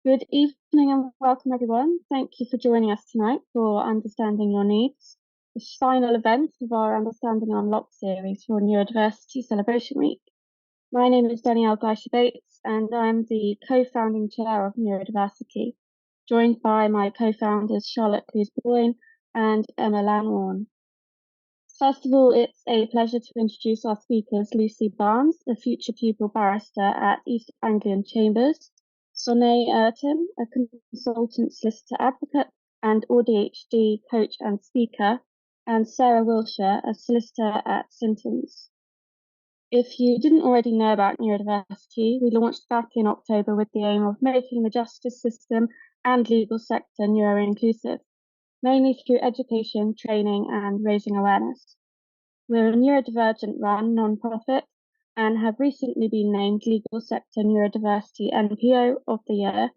Good evening and welcome everyone. Thank you for joining us tonight for Understanding Your Needs, the final event of our Understanding Unlocked series for Neurodiversity Celebration Week. My name is Danielle Gleischer-Bates and I'm the co-founding chair of Neurodiversikey, joined by my co-founders Charlotte Clues-Boyne and Emma Langhorne. First of all, it's a pleasure to introduce our speakers, Lucy Barnes, a future pupil barrister at East Anglian Chambers, Sonay Erten, a consultant solicitor advocate and ADHD coach and speaker, and Sarah Willshire, a solicitor at Syntons. If you didn't already know about neurodiversity, we launched back in October with the aim of making the justice system and legal sector neuro-inclusive, mainly through education, training, and raising awareness. We're a neurodivergent run non-profit and have recently been named Legal Sector Neurodiversity NPO of the Year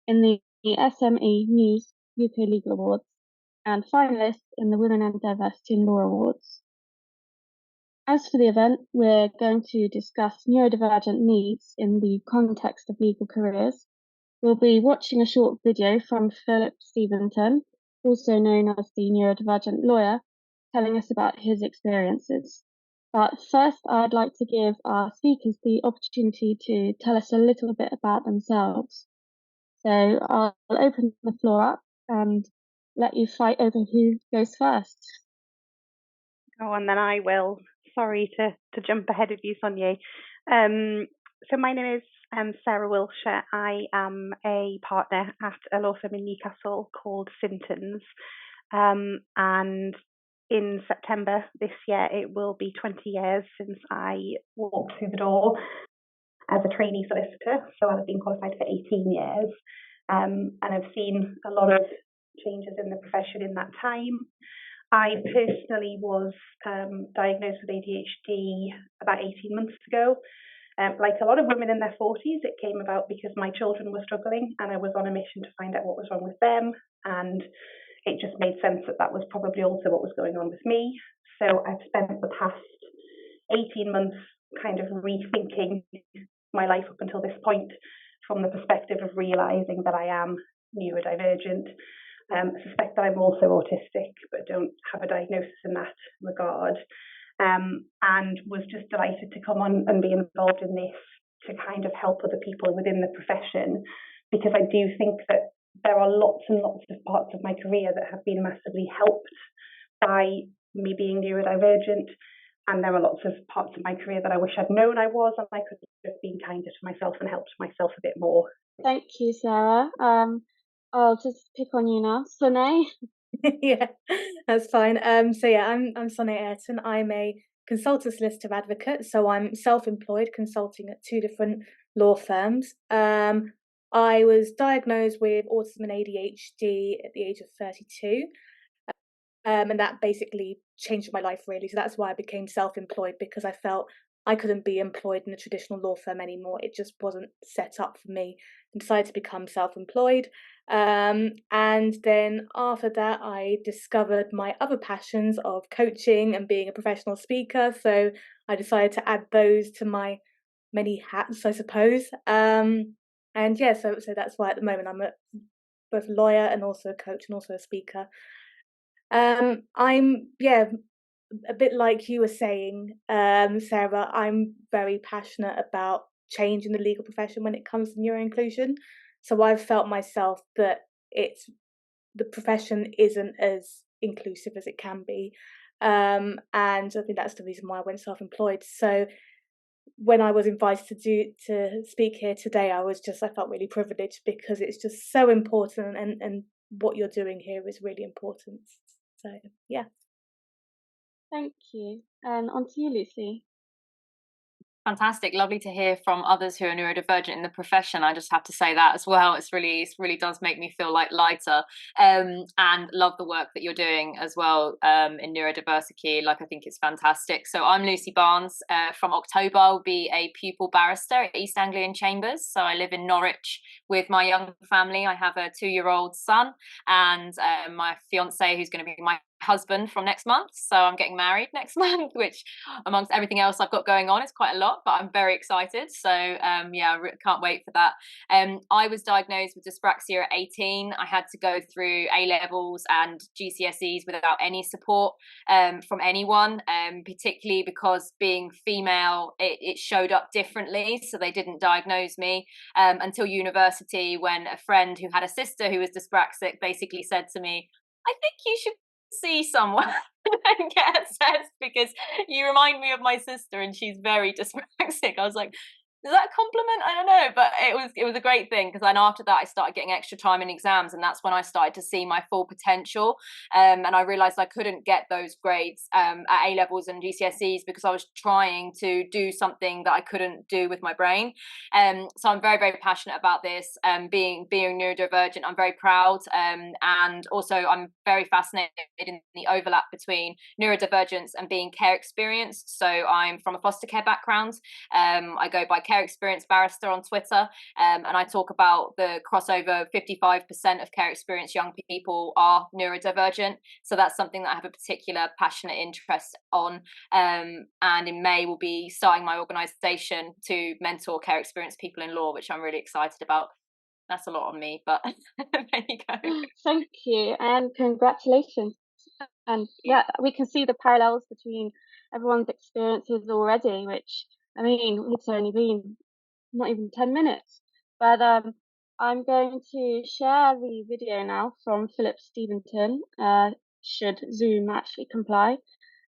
in the SME News UK Legal Awards and finalist in the Women and Diversity in Law Awards. As for the event, we're going to discuss neurodivergent needs in the context of legal careers. We'll be watching a short video from Philip Steventon, also known as the neurodivergent lawyer, telling us about his experiences. But first, I'd like to give our speakers the opportunity to tell us a little bit about themselves. So I'll open the floor up and let you fight over who goes first. Oh, and then I will. Sorry to jump ahead of you, Sonay. So my name is Sarah Willshire. I am a partner at a law firm in Newcastle called Syntons. And in September this year, it will be 20 years since I walked through the door as a trainee solicitor. So I've been qualified for 18 years. And I've seen a lot of changes in the profession in that time. I personally was diagnosed with ADHD about 18 months ago. Like a lot of women in their 40s, it came about because my children were struggling and I was on a mission to find out what was wrong with them. And it just made sense that that was probably also what was going on with me. So I've spent the past 18 months kind of rethinking my life up until this point from the perspective of realizing that I am neurodivergent. I suspect that I'm also autistic, but don't have a diagnosis in that regard. And was just delighted to come on and be involved in this to kind of help other people within the profession, because I do think that there are lots and lots of parts of my career that have been massively helped by me being neurodivergent. And there are lots of parts of my career that I wish I'd known I was, and I could have been kinder to myself and helped myself a bit more. Thank you, Sarah. I'll just pick on you now. Sonay? Yeah, that's fine. So yeah, I'm Sonay Erten. I'm a consultant solicitor advocate. So I'm self-employed, consulting at 2 different law firms. I was diagnosed with autism and ADHD at the age of 32. And that basically changed my life, really. So that's why I became self-employed, because I felt I couldn't be employed in a traditional law firm anymore. It just wasn't set up for me. I decided to become self-employed. And then after that, I discovered my other passions of coaching and being a professional speaker. So I decided to add those to my many hats, I suppose. And yeah, so that's why at the moment I'm both a lawyer and also a coach and also a speaker. I'm a bit like you were saying, Sarah. I'm very passionate about change in the legal profession when it comes to neuroinclusion. So I've felt myself that the profession isn't as inclusive as it can be, and I think that's the reason why I went self-employed. So when I was invited to speak here today, I felt really privileged, because it's just so important, and what you're doing here is really important. So yeah. Thank you. And on to you, Lucy. Fantastic. Lovely to hear from others who are neurodivergent in the profession. I just have to say that as well. It really does make me feel like lighter, and love the work that you're doing as well in neurodiversity. Like, I think it's fantastic. So I'm Lucy Barnes. From October, I'll be a pupil barrister at East Anglian Chambers. So I live in Norwich with my young family. I have a 2-year-old son and my fiance, who's going to be my husband from next month, so I'm getting married next month, which amongst everything else I've got going on is quite a lot, but I'm very excited. So yeah, I can't wait for that. I was diagnosed with dyspraxia at 18. I had to go through A levels and GCSEs without any support from anyone, particularly because being female, it showed up differently, so they didn't diagnose me until university, when a friend who had a sister who was dyspraxic basically said to me, I think you should see someone and get assessed because you remind me of my sister and she's very dyspraxic. I was like, is that a compliment? I don't know, but it was a great thing, because then after that I started getting extra time in exams, and that's when I started to see my full potential, and I realized I couldn't get those grades at A levels and GCSEs because I was trying to do something that I couldn't do with my brain. So I'm very, very passionate about this. Being neurodivergent, I'm very proud, and also I'm very fascinated in the overlap between neurodivergence and being care experienced. So I'm from a foster care background. I go by Care Experience Barrister on Twitter, and I talk about the crossover. 55% of care experienced young people are neurodivergent, so that's something that I have a particular passionate interest on, and in May we'll be starting my organisation to mentor care experienced people in law, which I'm really excited about. That's a lot on me, but there you go. Thank you, and congratulations. And yeah, we can see the parallels between everyone's experiences already, which, I mean, it's only been not even 10 minutes. But I'm going to share the video now from Philip Steventon, should Zoom actually comply.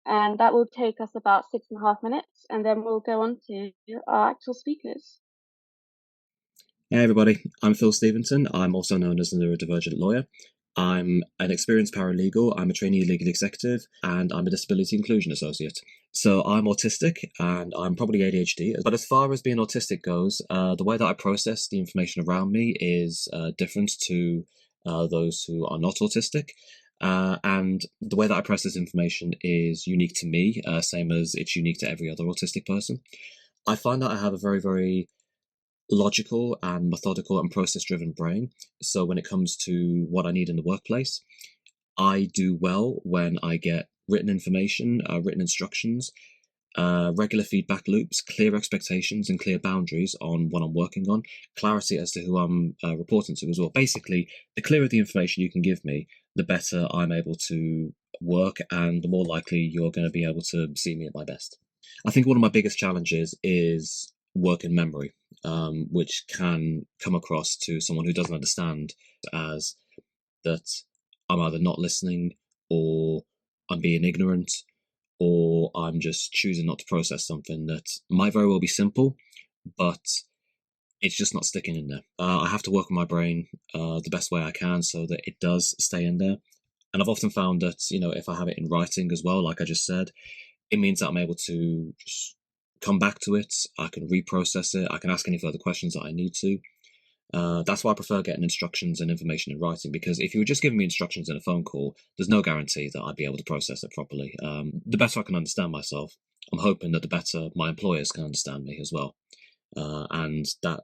And that will take us about 6.5 minutes, and then we'll go on to our actual speakers. Hey everybody, I'm Phil Steventon. I'm also known as a neurodivergent lawyer. I'm an experienced paralegal, I'm a trainee legal executive, and I'm a disability inclusion associate. So I'm autistic, and I'm probably ADHD. But as far as being autistic goes, the way that I process the information around me is different to those who are not autistic. And the way that I process information is unique to me, same as it's unique to every other autistic person. I find that I have a very, very logical and methodical and process-driven brain. So when it comes to what I need in the workplace, I do well when I get written information, written instructions, regular feedback loops, clear expectations and clear boundaries on what I'm working on, clarity as to who I'm reporting to as well. Basically, the clearer the information you can give me, the better I'm able to work, and the more likely you're going to be able to see me at my best. I think one of my biggest challenges is work in memory, which can come across to someone who doesn't understand as that I'm either not listening, or I'm being ignorant, or I'm just choosing not to process something that might very well be simple, but it's just not sticking in there. I have to work on my brain the best way I can so that it does stay in there. And I've often found that, if I have it in writing as well, like I just said, it means that I'm able to just come back to it. I can reprocess it. I can ask any further questions that I need to. That's why I prefer getting instructions and information in writing, because if you were just giving me instructions in a phone call, there's no guarantee that I'd be able to process it properly. The better I can understand myself, I'm hoping that the better my employers can understand me as well. And that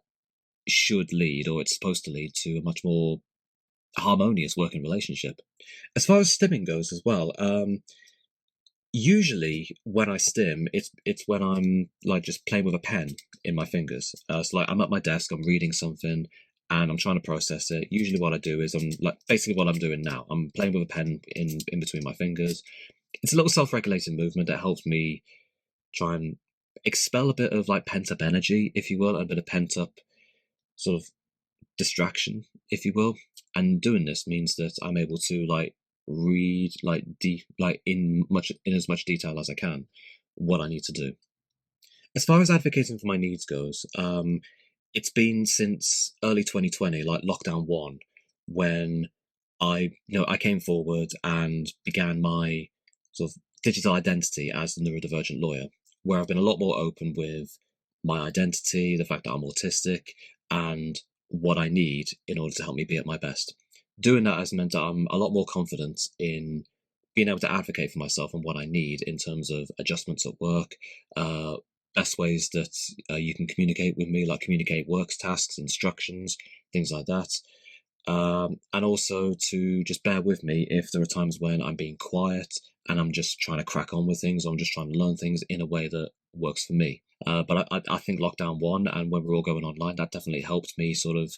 should lead, or it's supposed to lead, to a much more harmonious working relationship. As far as stimming goes as well, usually when I stim, it's when I'm like just playing with a pen in my fingers. So like I'm at my desk, I'm reading something, and I'm trying to process it. Usually what I do is I'm like basically what I'm doing now. I'm playing with a pen in between my fingers. It's a little self-regulating movement that helps me try and expel a bit of like pent-up energy, if you will, a bit of pent-up sort of distraction, if you will. And doing this means that I'm able to like read in as much detail as I can what I need to do. As far as advocating for my needs goes, it's been since early 2020, like lockdown 1, when I came forward and began my sort of digital identity as the neurodivergent lawyer, where I've been a lot more open with my identity, the fact that I'm autistic, and what I need in order to help me be at my best. Doing that has meant that I'm a lot more confident in being able to advocate for myself and what I need in terms of adjustments at work, best ways that you can communicate with me, like communicate works, tasks, instructions, things like that. And also to just bear with me if there are times when I'm being quiet and I'm just trying to crack on with things, or I'm just trying to learn things in a way that works for me. But I think lockdown 1 and when we're all going online, that definitely helped me sort of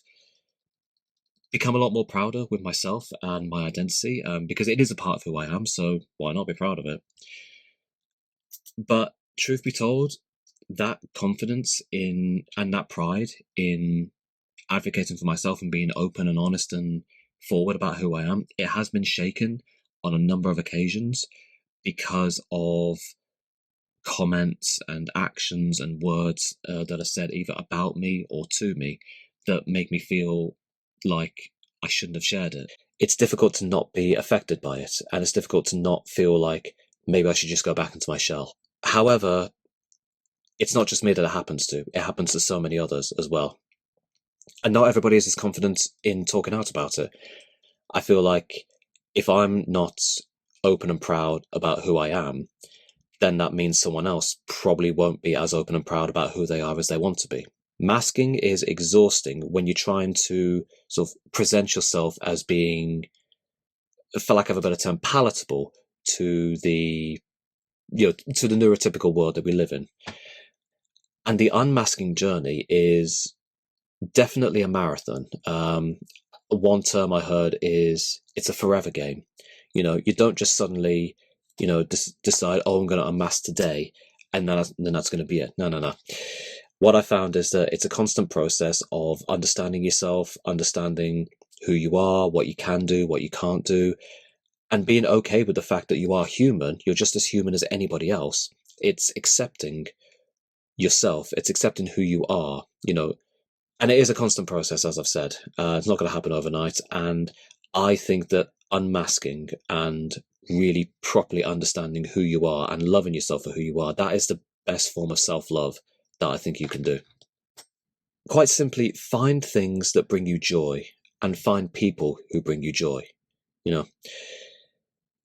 become a lot more prouder with myself and my identity, because it is a part of who I am, so why not be proud of it? But truth be told, that confidence in and that pride in advocating for myself and being open and honest and forward about who I am, it has been shaken on a number of occasions because of comments and actions and words that are said either about me or to me that make me feel like I shouldn't have shared it. It's difficult to not be affected by it, and it's difficult to not feel like maybe I should just go back into my shell. However, it's not just me that it happens to. It happens to so many others as well. And not everybody is as confident in talking out about it. I feel like if I'm not open and proud about who I am, then that means someone else probably won't be as open and proud about who they are as they want to be. Masking is exhausting when you're trying to sort of present yourself as being, for lack of a better term, palatable to the to the neurotypical world that we live in. And the unmasking journey is definitely a marathon. One term I heard is it's a forever game. You don't just suddenly, decide, oh, I'm going to unmask today, and then that's going to be it. No. What I found is that it's a constant process of understanding yourself, understanding who you are, what you can do, what you can't do, and being okay with the fact that you are human. You're just as human as anybody else. It's accepting yourself. It's accepting who you are, and it is a constant process, as I've said. It's not going to happen overnight. And I think that unmasking and really properly understanding who you are and loving yourself for who you are, that is the best form of self-love that I think you can do. Quite simply, find things that bring you joy and find people who bring you joy.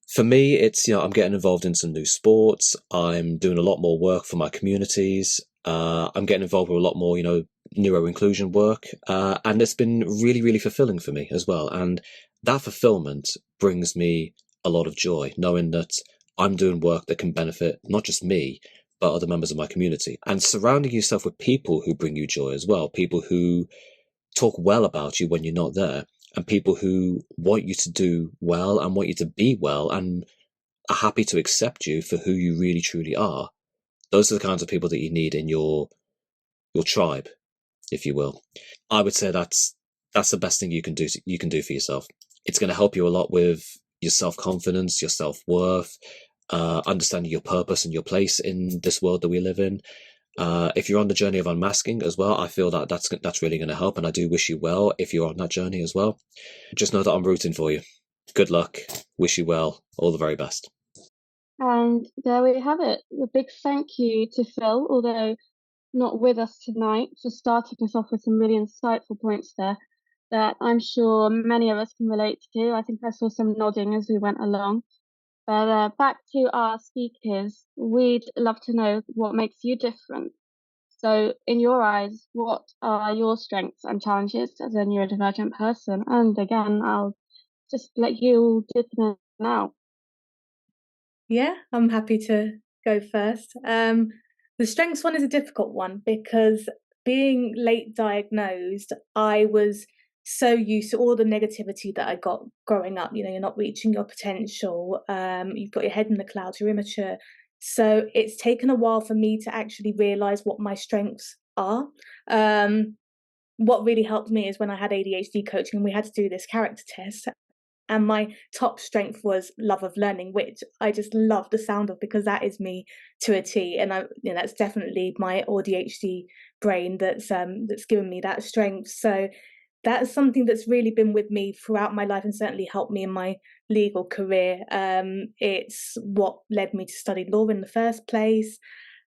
For me, it's, I'm getting involved in some new sports. I'm doing a lot more work for my communities. I'm getting involved with a lot more, neuro inclusion work. And it's been really, really fulfilling for me as well. And that fulfillment brings me a lot of joy, knowing that I'm doing work that can benefit not just me, but other members of my community. And surrounding yourself with people who bring you joy as well, people who talk well about you when you're not there, and people who want you to do well and want you to be well and are happy to accept you for who you really truly are. Those are the kinds of people that you need in your tribe, if you will. I would say that's the best thing you can do for yourself. It's going to help you a lot with your self-confidence, your self-worth, understanding your purpose and your place in this world that we live in. If you're on the journey of unmasking as well, I feel that that's really going to help, and I do wish you well if you're on that journey as well. Just know that I'm rooting for you. Good luck. Wish you well. All the very best. And there we have it. A big thank you to Phil, although not with us tonight, for starting us off with some really insightful points there that I'm sure many of us can relate to. I think I saw some nodding as we went along. But back to our speakers, we'd love to know what makes you different. So in your eyes, what are your strengths and challenges as a neurodivergent person? And again, I'll just let you dip in now. Yeah, I'm happy to go first. The strengths one is a difficult one because being late diagnosed, I was so used to all the negativity that I got growing up. You're not reaching your potential. You've got your head in the clouds. You're immature. So it's taken a while for me to actually realize what my strengths are. What really helped me is when I had ADHD coaching and we had to do this character test. And my top strength was love of learning, which I just love the sound of because that is me to a T. And that's definitely my ADHD brain that's given me that strength. So that's something that's really been with me throughout my life and certainly helped me in my legal career. It's what led me to study law in the first place.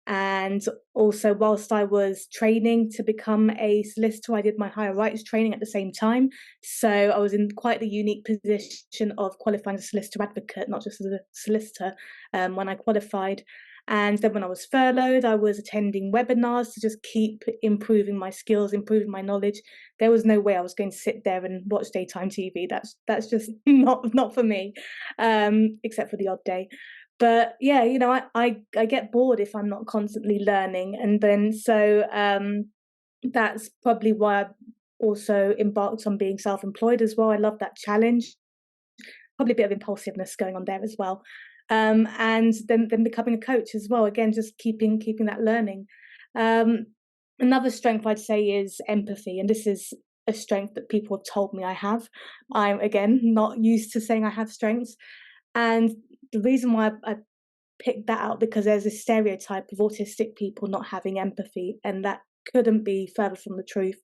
And also, whilst I was training to become a solicitor, I did my higher rights training at the same time. So I was in quite the unique position of qualifying as a solicitor advocate, not just as a solicitor, when I qualified. And then when I was furloughed, I was attending webinars to just keep improving my skills, improving my knowledge. There was no way I was going to sit there and watch daytime TV. That's just not for me, except for the odd day. But yeah, you know, I get bored if I'm not constantly learning. And then so that's probably why I also embarked on being self-employed as well. I love that challenge. Probably a bit of impulsiveness going on there as well. And then becoming a coach as well. Again, just keeping that learning. Another strength I'd say is empathy, and this is a strength that people have told me I have. I'm again not used to saying I have strengths, and the reason why I picked that out because there's a stereotype of autistic people not having empathy, and that couldn't be further from the truth.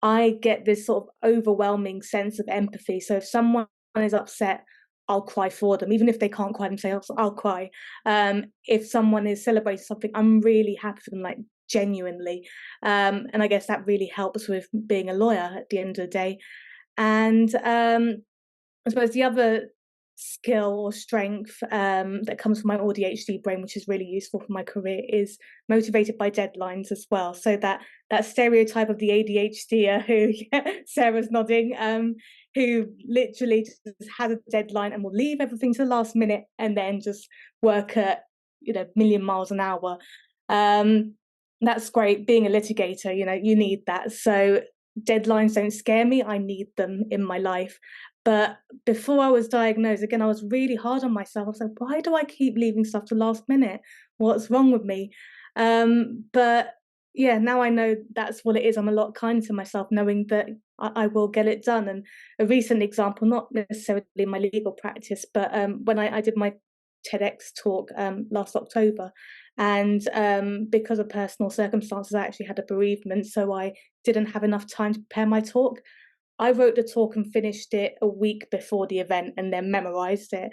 I get this sort of overwhelming sense of empathy. So if someone is upset, I'll cry for them. Even if they can't cry themselves, I'll cry. If someone is celebrating something, I'm really happy for them, like genuinely. And I guess that really helps with being a lawyer at the end of the day. And I suppose the other skill or strength that comes from my ADHD brain, which is really useful for my career, is motivated by deadlines as well. So that stereotype of the ADHDer who Sarah's nodding, who literally just has a deadline and will leave everything to the last minute and then just work at a million miles an hour. That's great. Being a litigator, you need that. So deadlines don't scare me. I need them in my life. But before I was diagnosed, again, I was really hard on myself. I was like, why do I keep leaving stuff to last minute? What's wrong with me? But yeah, now I know that's what it is. I'm a lot kinder to myself, knowing that I will get it done. And a recent example, not necessarily in my legal practice, but when I did my TEDx talk last October, and because of personal circumstances, I actually had a bereavement, so I didn't have enough time to prepare my talk. I wrote the talk and finished it a week before the event and then memorized it.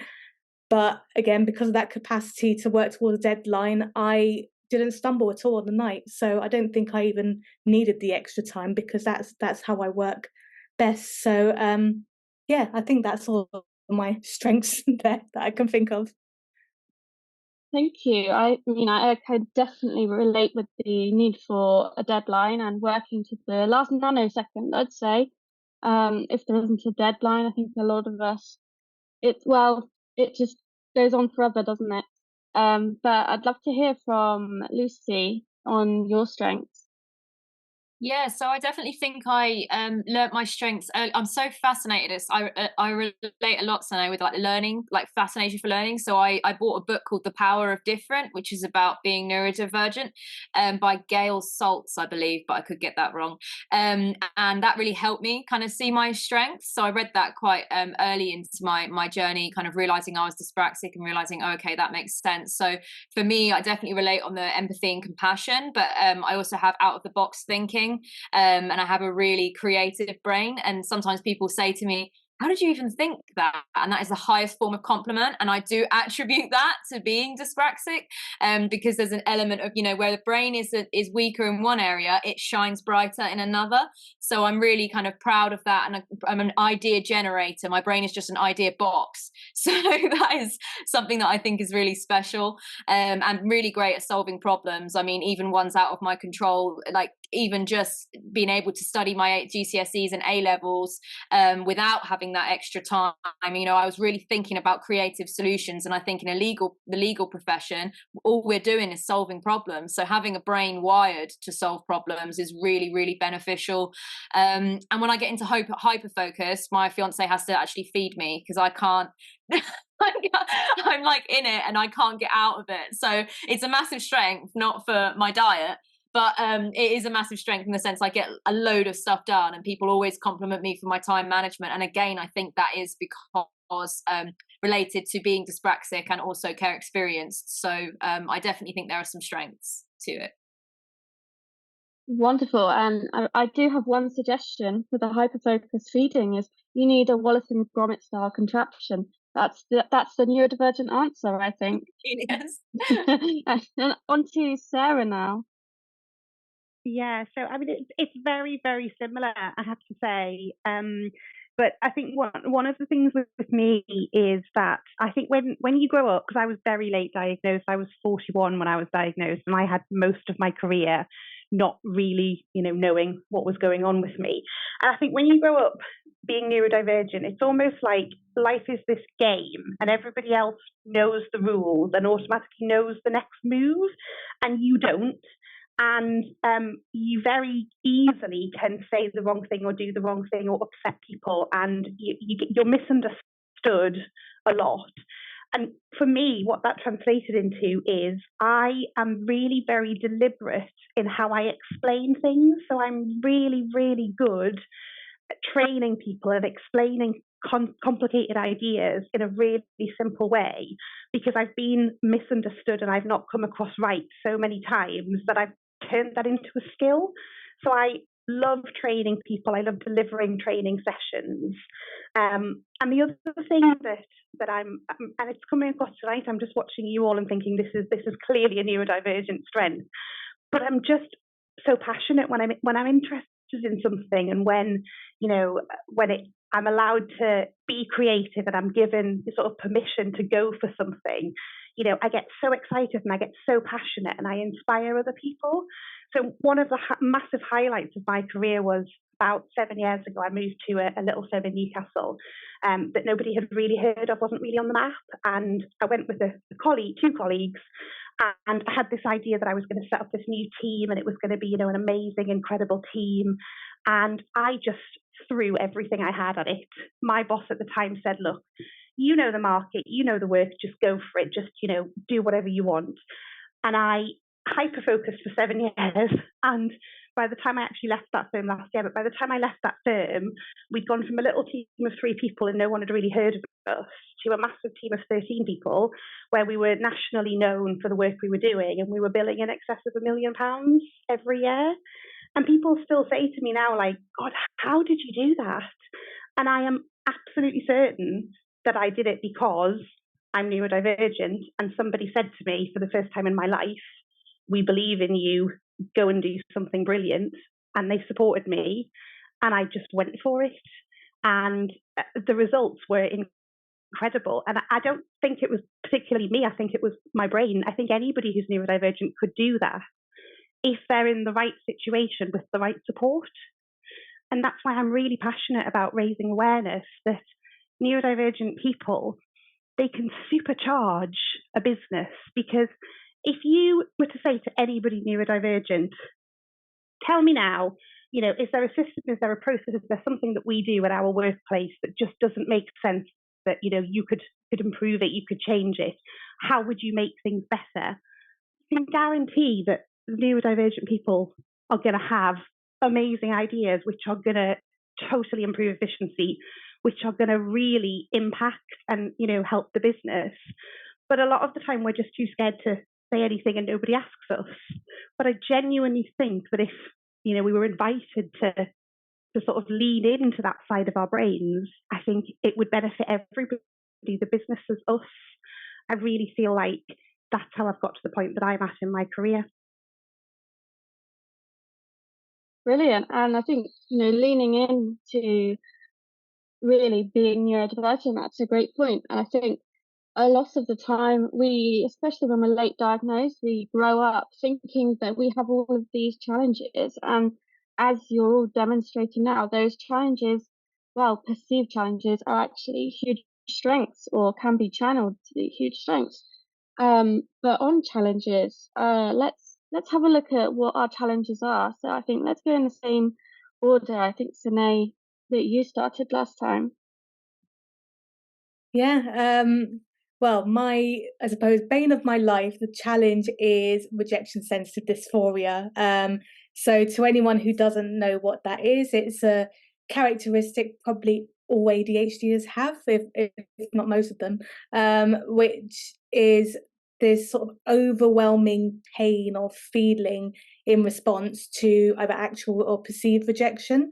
But again, because of that capacity to work towards a deadline, I didn't stumble at all on the night. So I don't think I even needed the extra time because that's how I work best. So yeah, I think that's all of my strengths there that I can think of. Thank you. I could definitely relate with the need for a deadline and working to the last nanosecond, I'd say. If there isn't a deadline, I think a lot of us, it just goes on forever, doesn't it? But I'd love to hear from Lucy on your strengths. Yeah, so I definitely think I learnt my strengths. I'm so fascinated. I relate a lot, Sonay, with like learning, like fascination for learning. So I bought a book called The Power of Different, which is about being neurodivergent, by Gail Saltz, I believe, but I could get that wrong. And that really helped me kind of see my strengths. So I read that quite early into my journey, kind of realizing I was dyspraxic and realizing, oh, okay, that makes sense. So for me, I definitely relate on the empathy and compassion, but I also have out of the box thinking. And I have a really creative brain. And sometimes people say to me, how did you even think that? And that is the highest form of compliment. And I do attribute that to being dyspraxic, because there's an element of, where the brain is weaker in one area, it shines brighter in another. So I'm really kind of proud of that. And I'm an idea generator. My brain is just an idea box. So that is something that I think is really special, and really great at solving problems. I mean, even ones out of my control, like even just being able to study my GCSEs and A levels without having that extra time. I was really thinking about creative solutions, and I think in the legal profession, all we're doing is solving problems. So having a brain wired to solve problems is really, really beneficial. And when I get into hyper focus, my fiance has to actually feed me because I can't. I'm like in it and I can't get out of it. So it's a massive strength, not for my diet, but it is a massive strength in the sense I get a load of stuff done, and people always compliment me for my time management. And again, I think that is because related to being dyspraxic and also care experienced. So I definitely think there are some strengths to it. Wonderful. And I do have one suggestion for the hyperfocus feeding: is you need a Wallace and Gromit style contraption. That's the neurodivergent answer, I think. Yes. And on to Sarah now. Yeah, so it's very, very similar, I have to say. But I think one of the things with me is that I think when you grow up, because I was very late diagnosed, I was 41 when I was diagnosed, and I had most of my career not really, knowing what was going on with me. And I think when you grow up being neurodivergent, it's almost like life is this game and everybody else knows the rules and automatically knows the next move, and you don't. And you very easily can say the wrong thing or do the wrong thing or upset people, and you're misunderstood a lot. And for me, what that translated into is I am really very deliberate in how I explain things. So I'm really, really good at training people and explaining complicated ideas in a really simple way, because I've been misunderstood and I've not come across right so many times that I've turned that into a skill. So I love training people. I love delivering training sessions. And the other thing that I'm, and it's coming across tonight, I'm just watching you all and thinking this is clearly a neurodivergent strength. But I'm just so passionate when I'm interested in something, and when I'm allowed to be creative and I'm given sort of permission to go for something, I get so excited and I get so passionate and I inspire other people. So one of the massive highlights of my career was about 7 years ago. I moved to a little firm in Newcastle that nobody had really heard of, wasn't really on the map. And I went with two colleagues, and I had this idea that I was going to set up this new team, and it was going to be, an amazing, incredible team. And I just threw everything I had at it. My boss at the time said, look, you know the market, you know the work, just go for it, just, do whatever you want. And I hyper-focused for 7 years. And by the time I actually left that firm last year, but by the time I left that firm, we'd gone from a little team of 3 people and no one had really heard of us to a massive team of 13 people, where we were nationally known for the work we were doing, and we were billing in excess of £1 million every year. And people still say to me now, like, God, how did you do that? And I am absolutely certain that I did it because I'm neurodivergent, and somebody said to me for the first time in my life, we believe in you, go and do something brilliant. And they supported me, and I just went for it. And the results were incredible. And I don't think it was particularly me. I think it was my brain. I think anybody who's neurodivergent could do that if they're in the right situation with the right support. And that's why I'm really passionate about raising awareness that neurodivergent people, they can supercharge a business. Because if you were to say to anybody neurodivergent, tell me now, is there a system, is there a process, is there something that we do at our workplace that just doesn't make sense, that, you could improve it, you could change it, how would you make things better? I can guarantee that neurodivergent people are going to have amazing ideas which are going to totally improve efficiency, which are going to really impact and, help the business. But a lot of the time we're just too scared to say anything and nobody asks us. But I genuinely think that if, we were invited to sort of lean into that side of our brains, I think it would benefit everybody, the businesses, us. I really feel like that's how I've got to the point that I'm at in my career. Brilliant. And I think, leaning into really being neurodivergent, that's a great point. And I think a lot of the time especially when we're late diagnosed, we grow up thinking that we have all of these challenges. And as you're all demonstrating now, those challenges, perceived challenges, are actually huge strengths, or can be channeled to be huge strengths. But on challenges, let's have a look at what our challenges are. So I think let's go in the same order. I think, Sonay, that you started last time. Yeah. Well, I suppose, bane of my life, the challenge is rejection sensitive dysphoria. So to anyone who doesn't know what that is, it's a characteristic probably all ADHDers have, if not most of them, which is this sort of overwhelming pain or feeling in response to either actual or perceived rejection.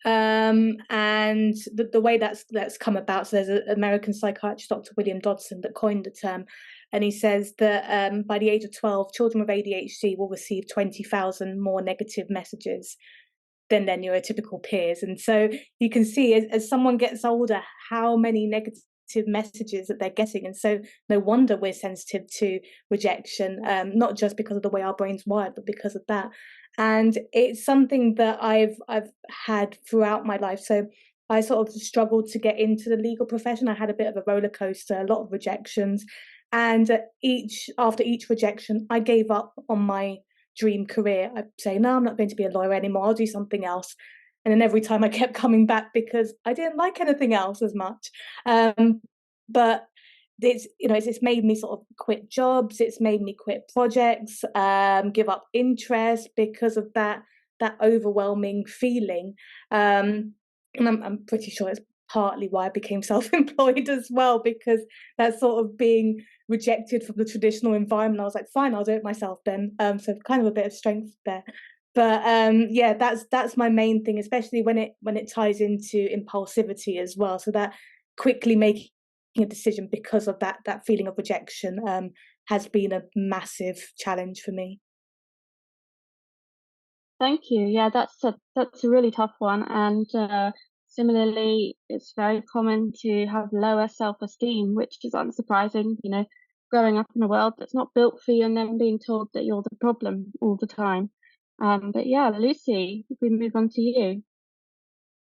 And the way that's come about, so there's an American psychiatrist, Dr. William Dodson, that coined the term, and he says that by the age of 12, children with ADHD will receive 20,000 more negative messages than their neurotypical peers. And so you can see as someone gets older, how many negative messages that they're getting. And so no wonder we're sensitive to rejection, not just because of the way our brain's wired, but because of that. And it's something that I've had throughout my life. So I sort of struggled to get into the legal profession. I had a bit of a roller coaster, a lot of rejections. And after each rejection, I gave up on my dream career. I'd say, no, I'm not going to be a lawyer anymore. I'll do something else. And then every time I kept coming back because I didn't like anything else as much. But it's made me sort of quit jobs. It's made me quit projects, give up interest because of that overwhelming feeling. And I'm pretty sure it's partly why I became self-employed as well, because that sort of being rejected from the traditional environment, I was like, fine, I'll do it myself then. So kind of a bit of strength there. But yeah, that's my main thing, especially when it ties into impulsivity as well. So that quickly making a decision because of that feeling of rejection has been a massive challenge for me. Thank you. Yeah, that's a really tough one, and similarly, it's very common to have lower self-esteem, which is unsurprising. Growing up in a world that's not built for you, and then being told that you're the problem all the time. But yeah, Lucy, if we move on to you.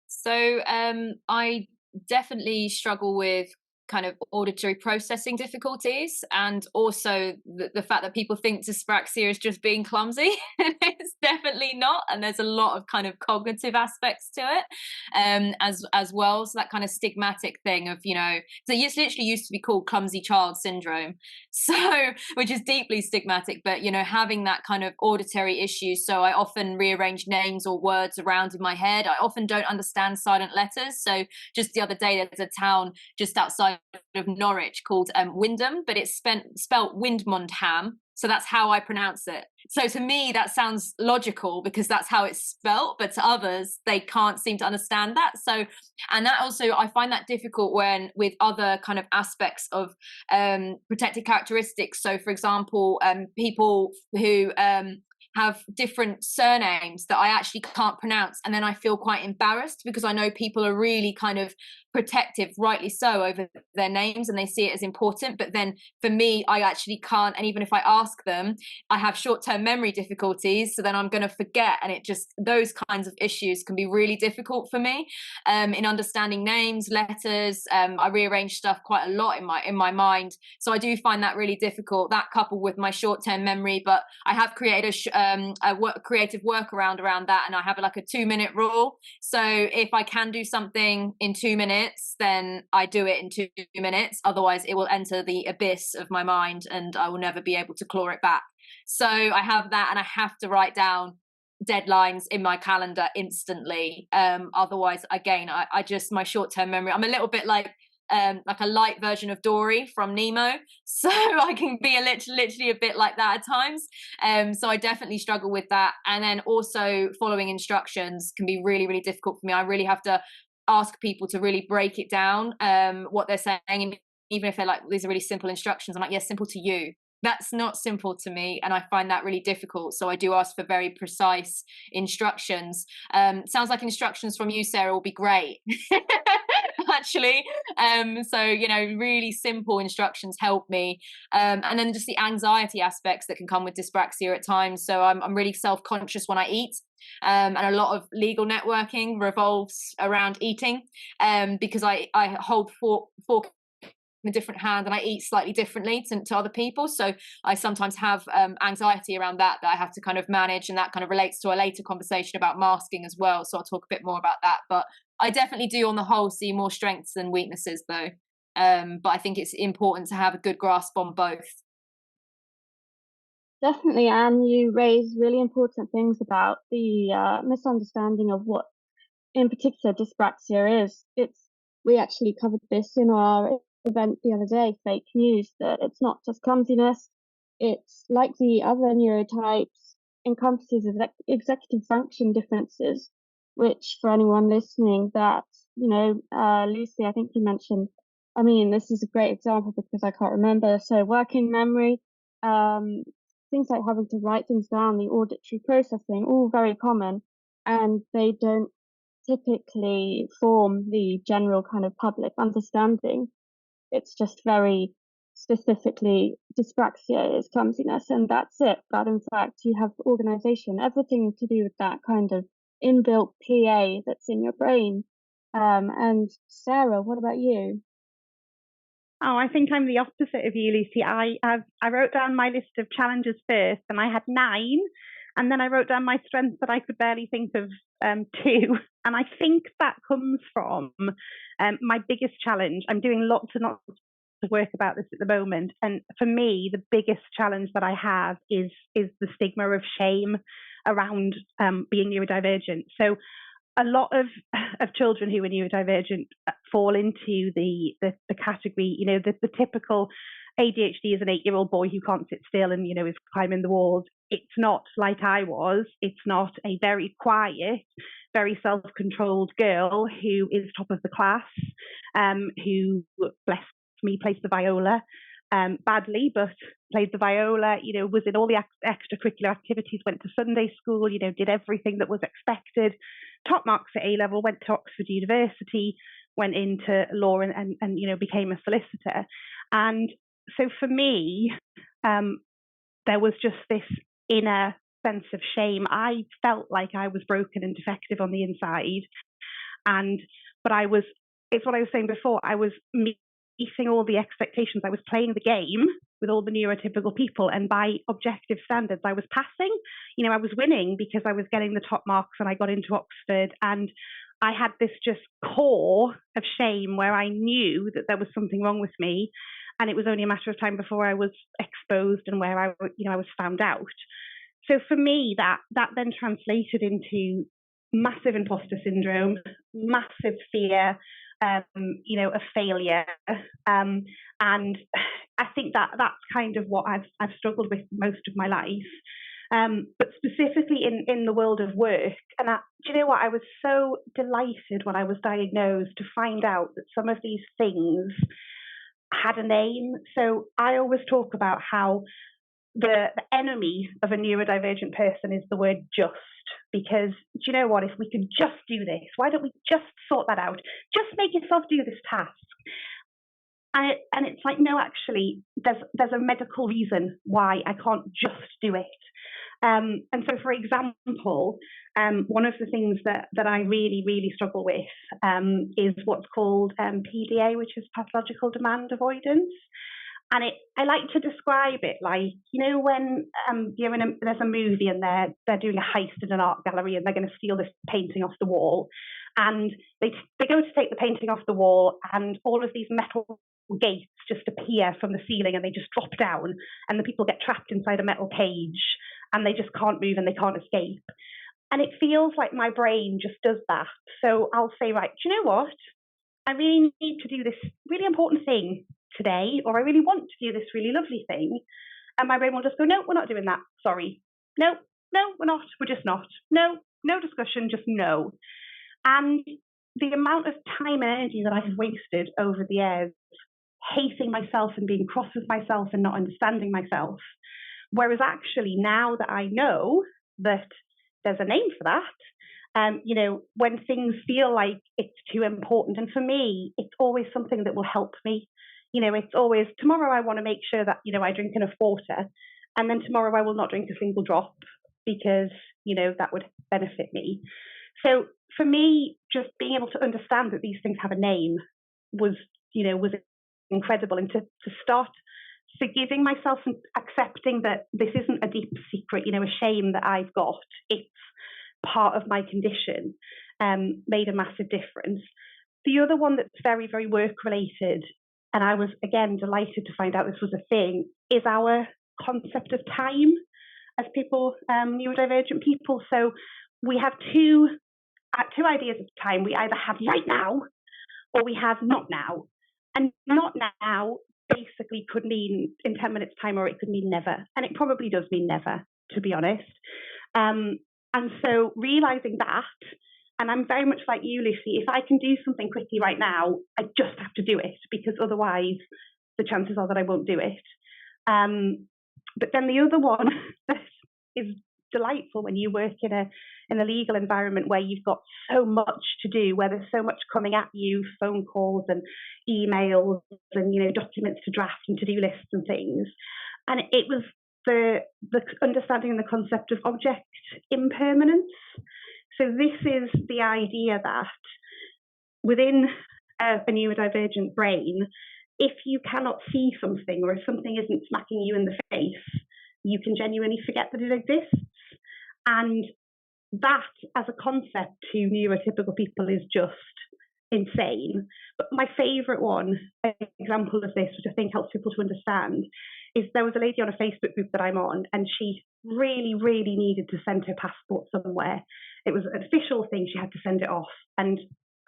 So I definitely struggle with kind of auditory processing difficulties, and also the fact that people think dyspraxia is just being clumsy. It's definitely not, and there's a lot of kind of cognitive aspects to it as well. So that kind of stigmatic thing of, so it literally used to be called clumsy child syndrome, so which is deeply stigmatic. But having that kind of auditory issue, so I often rearrange names or words around in my head. I often don't understand silent letters. So just the other day, there's a town just outside of Norwich called Windham, but it's spelt Windmondham, so that's how I pronounce it. So to me that sounds logical because that's how it's spelt, but to others they can't seem to understand that. So, and that also, I find that difficult when with other kind of aspects of protected characteristics. So for example, people who have different surnames that I actually can't pronounce, and then I feel quite embarrassed because I know people are really kind of protective, rightly so, over their names, and they see it as important. But then for me, I actually can't, and even if I ask them, I have short-term memory difficulties, so then I'm going to forget, and it just, those kinds of issues can be really difficult for me in understanding names, letters. I rearrange stuff quite a lot in my mind, so I do find that really difficult, that coupled with my short-term memory. But I have created a creative workaround around that, and I have like a 2-minute rule. So if I can do something in 2 minutes, then I do it in 2 minutes. Otherwise it will enter the abyss of my mind and I will never be able to claw it back. So I have that, and I have to write down deadlines in my calendar instantly. Otherwise, again, I just, my short-term memory, I'm a little bit like a light version of Dory from Nemo, so I can be literally a bit like that at times. So I definitely struggle with that. And then also following instructions can be really, really difficult for me. I really have to ask people to really break it down, what they're saying, and even if they're like, these are really simple instructions, I'm like, yes, simple to you, that's not simple to me, and I find that really difficult. So I do ask for very precise instructions. Sounds like instructions from you, Sarah, will be great. Actually, so really simple instructions help me, and then just the anxiety aspects that can come with dyspraxia at times. So I'm really self-conscious when I eat, and a lot of legal networking revolves around eating, because I hold fork in a different hand and I eat slightly differently to other people. So I sometimes have anxiety around that I have to kind of manage, and that kind of relates to a later conversation about masking as well. So I'll talk a bit more about that. But I definitely do on the whole see more strengths than weaknesses though. But I think it's important to have a good grasp on both. Definitely, and you raise really important things about the misunderstanding of what in particular dyspraxia is. We actually covered this in our event the other day, fake news, that it's not just clumsiness, it's like the other neurotypes, encompasses executive function differences, which for anyone listening that, Lucy, I think you mentioned, I mean, this is a great example because I can't remember. So working memory, things like having to write things down, the auditory processing, all very common. and they don't typically form the general kind of public understanding. It's just very specifically dyspraxia is clumsiness, and that's it. But in fact, you have organisation, everything to do with that kind of inbuilt PA that's in your brain. And Sarah, what about you? Oh, I think I'm the opposite of you, Lucy. I wrote down my list of challenges first, and I had 9, and then I wrote down my strengths that I could barely think of 2. And I think that comes from my biggest challenge. I'm doing lots and lots of work about this at the moment, and for me, the biggest challenge that I have is the stigma of shame around being neurodivergent. So a lot of children who are neurodivergent fall into the category, the typical ADHD is an 8-year-old boy who can't sit still and, is climbing the walls. It's not like I was. It's not a very quiet, very self-controlled girl who is top of the class, who, bless me, plays the viola badly, but played the viola, was in all the extracurricular activities, went to Sunday school, did everything that was expected, top marks at A-level, went to Oxford University, went into law and became a solicitor. And so for me, there was just this inner sense of shame. I felt like I was broken and defective on the inside. But it's what I was saying before, I was meeting all the expectations. I was playing the game with all the neurotypical people, and by objective standards, I was passing. I was winning because I was getting the top marks and I got into Oxford. And I had this just core of shame where I knew that there was something wrong with me, and it was only a matter of time before I was exposed and where I was found out. So for me, that then translated into massive imposter syndrome, massive fear, of failure. And I think that's kind of what I've struggled with most of my life. But specifically in the world of work, and do you know what? I was so delighted when I was diagnosed to find out that some of these things had a name. So I always talk about how the enemy of a neurodivergent person is the word just. Because do you know what? If we could just do this, why don't we just sort that out? Just make yourself do this task. And it's like, no, actually, there's a medical reason why I can't just do it. And so, for example, one of the things that I really, really struggle with is what's called PDA, which is pathological demand avoidance. And I like to describe it like, when there's a movie and they're doing a heist in an art gallery and they're going to steal this painting off the wall, and they go to take the painting off the wall, and all of these metal gates just appear from the ceiling and they just drop down, and the people get trapped inside a metal cage and they just can't move and they can't escape. And it feels like my brain just does that. So I'll say, right, do you know what? I really need to do this really important thing today, or I really want to do this really lovely thing. And my brain will just go, no, we're not doing that. Sorry. No, we're not. We're just not. No discussion, just no. And the amount of time and energy that I have wasted over the years hating myself and being cross with myself and not understanding myself. Whereas actually now that I know that there's a name for that, when things feel like it's too important, and for me, it's always something that will help me. It's always, tomorrow I want to make sure that, I drink enough water, and then tomorrow I will not drink a single drop because, that would benefit me. So for me, just being able to understand that these things have a name was incredible, and to start forgiving myself and accepting that this isn't a deep secret, a shame that I've got. It's part of my condition, made a massive difference. The other one that's very, very work related, and I was again delighted to find out this was a thing, is our concept of time as people, neurodivergent people. So we have two ideas of time. We either have right now or we have not now. And not now basically could mean in 10 minutes time, or it could mean never. And it probably does mean never, to be honest. And so realizing that, and I'm very much like you, Lucy, if I can do something quickly right now, I just have to do it, because otherwise the chances are that I won't do it. But then the other one that is delightful when you work in a legal environment where you've got so much to do, where there's so much coming at you, phone calls and emails and, you know, documents to draft and to-do lists and things. And it was the understanding the concept of object impermanence. So this is the idea that within a neurodivergent brain, if you cannot see something, or if something isn't smacking you in the face, you can genuinely forget that it exists. And that as a concept to neurotypical people is just insane. But my favourite example of this, which I think helps people to understand, is there was a lady on a Facebook group that I'm on, and she really, really needed to send her passport somewhere. It was an official thing, she had to send it off. And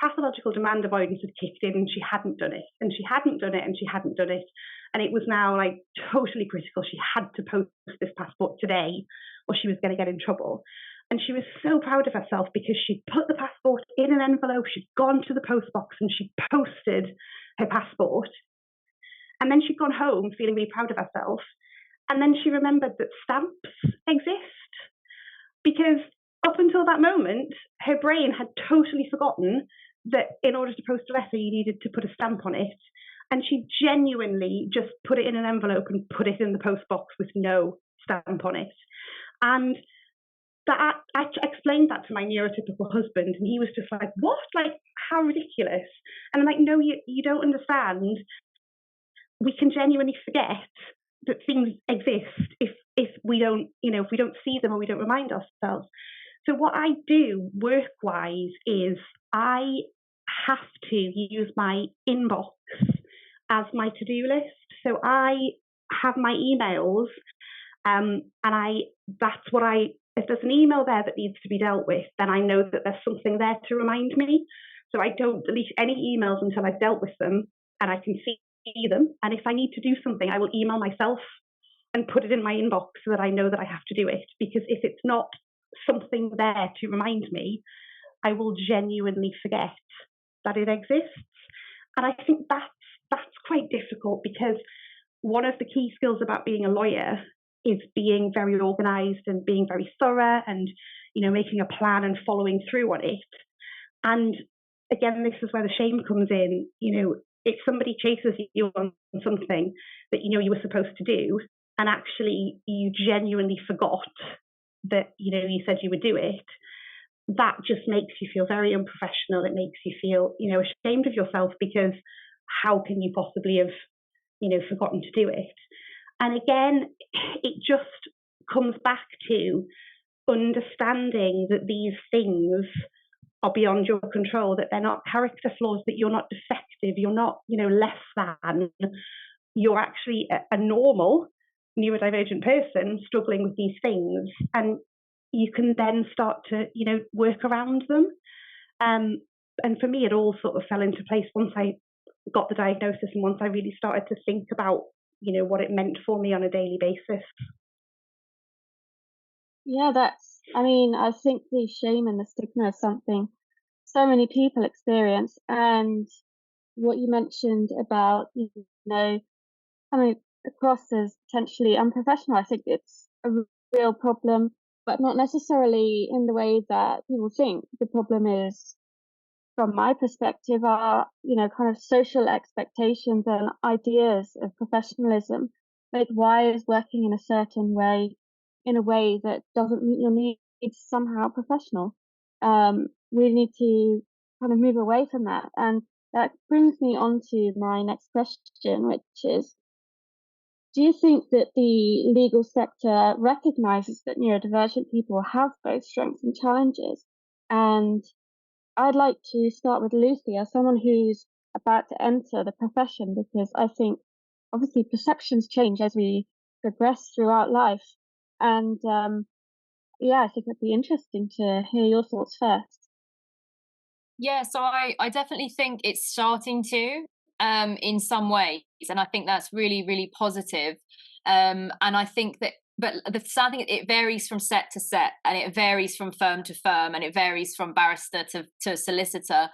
pathological demand avoidance had kicked in, and she hadn't done it, and she hadn't done it, and she hadn't done it. And it was now like totally critical. She had to post this passport today, or she was going to get in trouble. And she was so proud of herself because she'd put the passport in an envelope, she'd gone to the post box and she'd posted her passport. And then she'd gone home feeling really proud of herself. And then she remembered that stamps exist. Because up until that moment, her brain had totally forgotten that in order to post a letter, you needed to put a stamp on it. And she genuinely just put it in an envelope and put it in the post box with no stamp on it. And that I explained that to my neurotypical husband, and he was just like, what? Like, how ridiculous. And I'm like, no, you don't understand. We can genuinely forget that things exist if we don't, you know, if we don't see them or we don't remind ourselves. So what I do work-wise is I have to use my inbox as my to-do list. So I have my emails, and if there's an email there that needs to be dealt with, then I know that there's something there to remind me. So I don't delete any emails until I've dealt with them and I can see them. And if I need to do something, I will email myself and put it in my inbox so that I know that I have to do it. Because if it's not something there to remind me, I will genuinely forget that it exists. And I think that's quite difficult, because one of the key skills about being a lawyer is being very organised and being very thorough and, you know, making a plan and following through on it. And again, this is where the shame comes in. You know, if somebody chases you on something that you know you were supposed to do, and actually you genuinely forgot that, you know, you said you would do it, that just makes you feel very unprofessional. It makes you feel, you know, ashamed of yourself, because how can you possibly have, you know, forgotten to do it? And again, it just comes back to understanding that these things are beyond your control, that they're not character flaws, that you're not defective, you're not, you know, less than. You're actually a normal neurodivergent person struggling with these things, and you can then start to, you know, work around them. And for me, it all sort of fell into place once I got the diagnosis and once I really started to think about, you know, what it meant for me on a daily basis. Yeah, I think the shame and the stigma is something so many people experience. And what you mentioned about, you know, coming across as potentially unprofessional, I think it's a real problem, but not necessarily in the way that people think. The problem is, from my perspective, are, you know, kind of social expectations and ideas of professionalism. Like, why is working in a certain way, in a way that doesn't meet your needs, somehow professional? We need to kind of move away from that. And that brings me on to my next question, which is, do you think that the legal sector recognises that neurodivergent people have both strengths and challenges? And I'd like to start with Lucy, as someone who's about to enter the profession, because I think obviously perceptions change as we progress throughout life. And I think it'd be interesting to hear your thoughts first. Yeah, so I definitely think it's starting to in some ways, and I think that's really, really positive. And I think that but the sad thing, it varies from set to set, and it varies from firm to firm, and it varies from barrister to solicitor.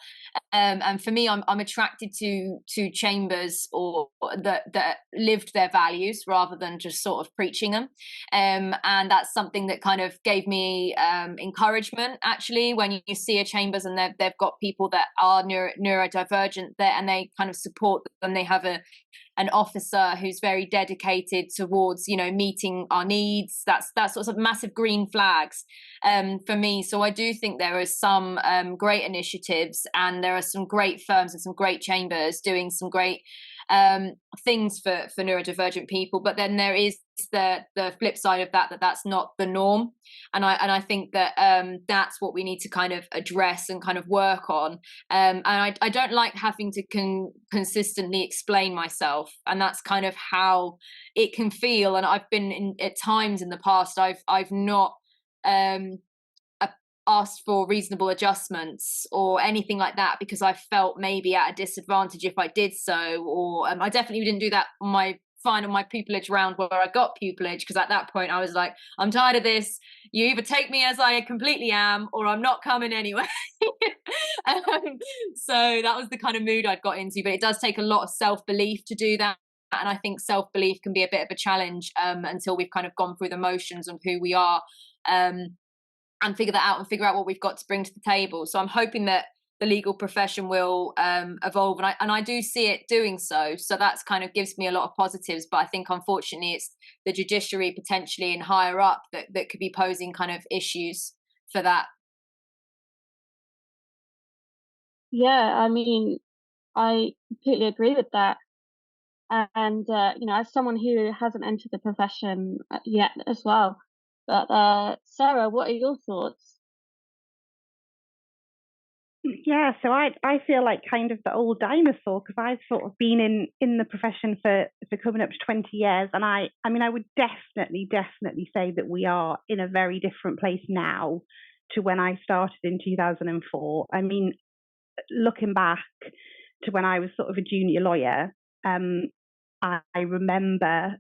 And for me, I'm attracted to chambers or that lived their values rather than just sort of preaching them. And that's something that kind of gave me encouragement, actually, when you see a chambers and they've got people that are neurodivergent there, and they kind of support them. They have an officer who's very dedicated towards, meeting our needs. That's sort of massive green flags for me. So I do think there are some great initiatives, and there are some great firms and some great chambers doing some great things for neurodivergent people. But then there is the flip side of that's not the norm, and I think that that's what we need to kind of address and kind of work on. And I don't like having to consistently explain myself, and that's kind of how it can feel. And I've been at times in the past I've not asked for reasonable adjustments or anything like that, because I felt maybe at a disadvantage if I did so. Or I definitely didn't do that on my pupillage round where I got pupillage, because at that point I was like, I'm tired of this. You either take me as I completely am, or I'm not coming anyway. So that was the kind of mood I'd got into. But it does take a lot of self-belief to do that. And I think self-belief can be a bit of a challenge until we've kind of gone through the motions of who we are, and figure that out and figure out what we've got to bring to the table. So I'm hoping that the legal profession will evolve, and I do see it doing so. So that's kind of gives me a lot of positives. But I think unfortunately it's the judiciary potentially and higher up that could be posing kind of issues for that. Yeah, I mean, I completely agree with that. And as someone who hasn't entered the profession yet as well, but Sarah, what are your thoughts? Yeah, so I feel like kind of the old dinosaur, because I've sort of been in the profession for coming up to 20 years, and I mean I would definitely say that we are in a very different place now to when I started in 2004. I mean, looking back to when I was sort of a junior lawyer, I remember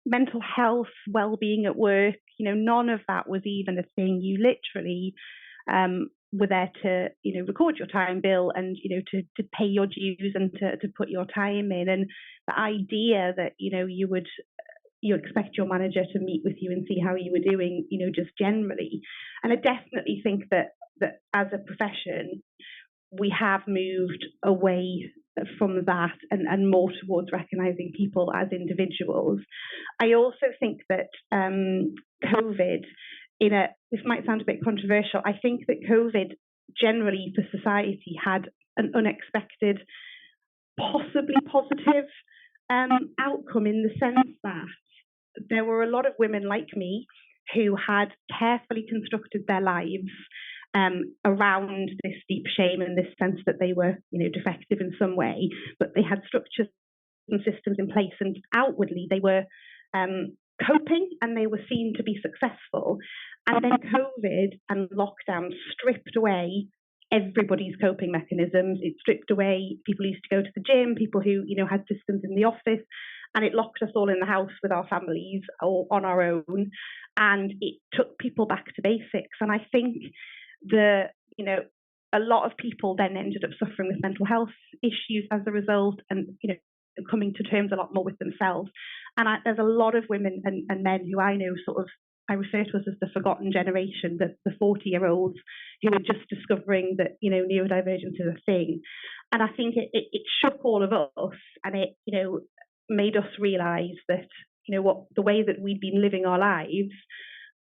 mental health, well-being at work, none of that was even a thing. You literally were there to record your time bill and to pay your dues and to put your time in. And the idea that you expect your manager to meet with you and see how you were doing, just generally. And I definitely think that as a profession we have moved away from that and more towards recognizing people as individuals. I also think that COVID, this might sound a bit controversial, I think that COVID generally for society had an unexpected, possibly positive outcome, in the sense that there were a lot of women like me who had carefully constructed their lives around this deep shame and this sense that they were, defective in some way, but they had structures and systems in place, and outwardly they were coping and they were seen to be successful. And then COVID and lockdown stripped away everybody's coping mechanisms. It stripped away people who used to go to the gym, people who, had systems in the office, and it locked us all in the house with our families or on our own, and it took people back to basics. And I think a lot of people then ended up suffering with mental health issues as a result, and coming to terms a lot more with themselves. And there's a lot of women and men who I know, sort of, I refer to us as the forgotten generation, the 40-year-olds who are just discovering that neurodivergence is a thing. And I think it shook all of us, and it made us realise that the way that we'd been living our lives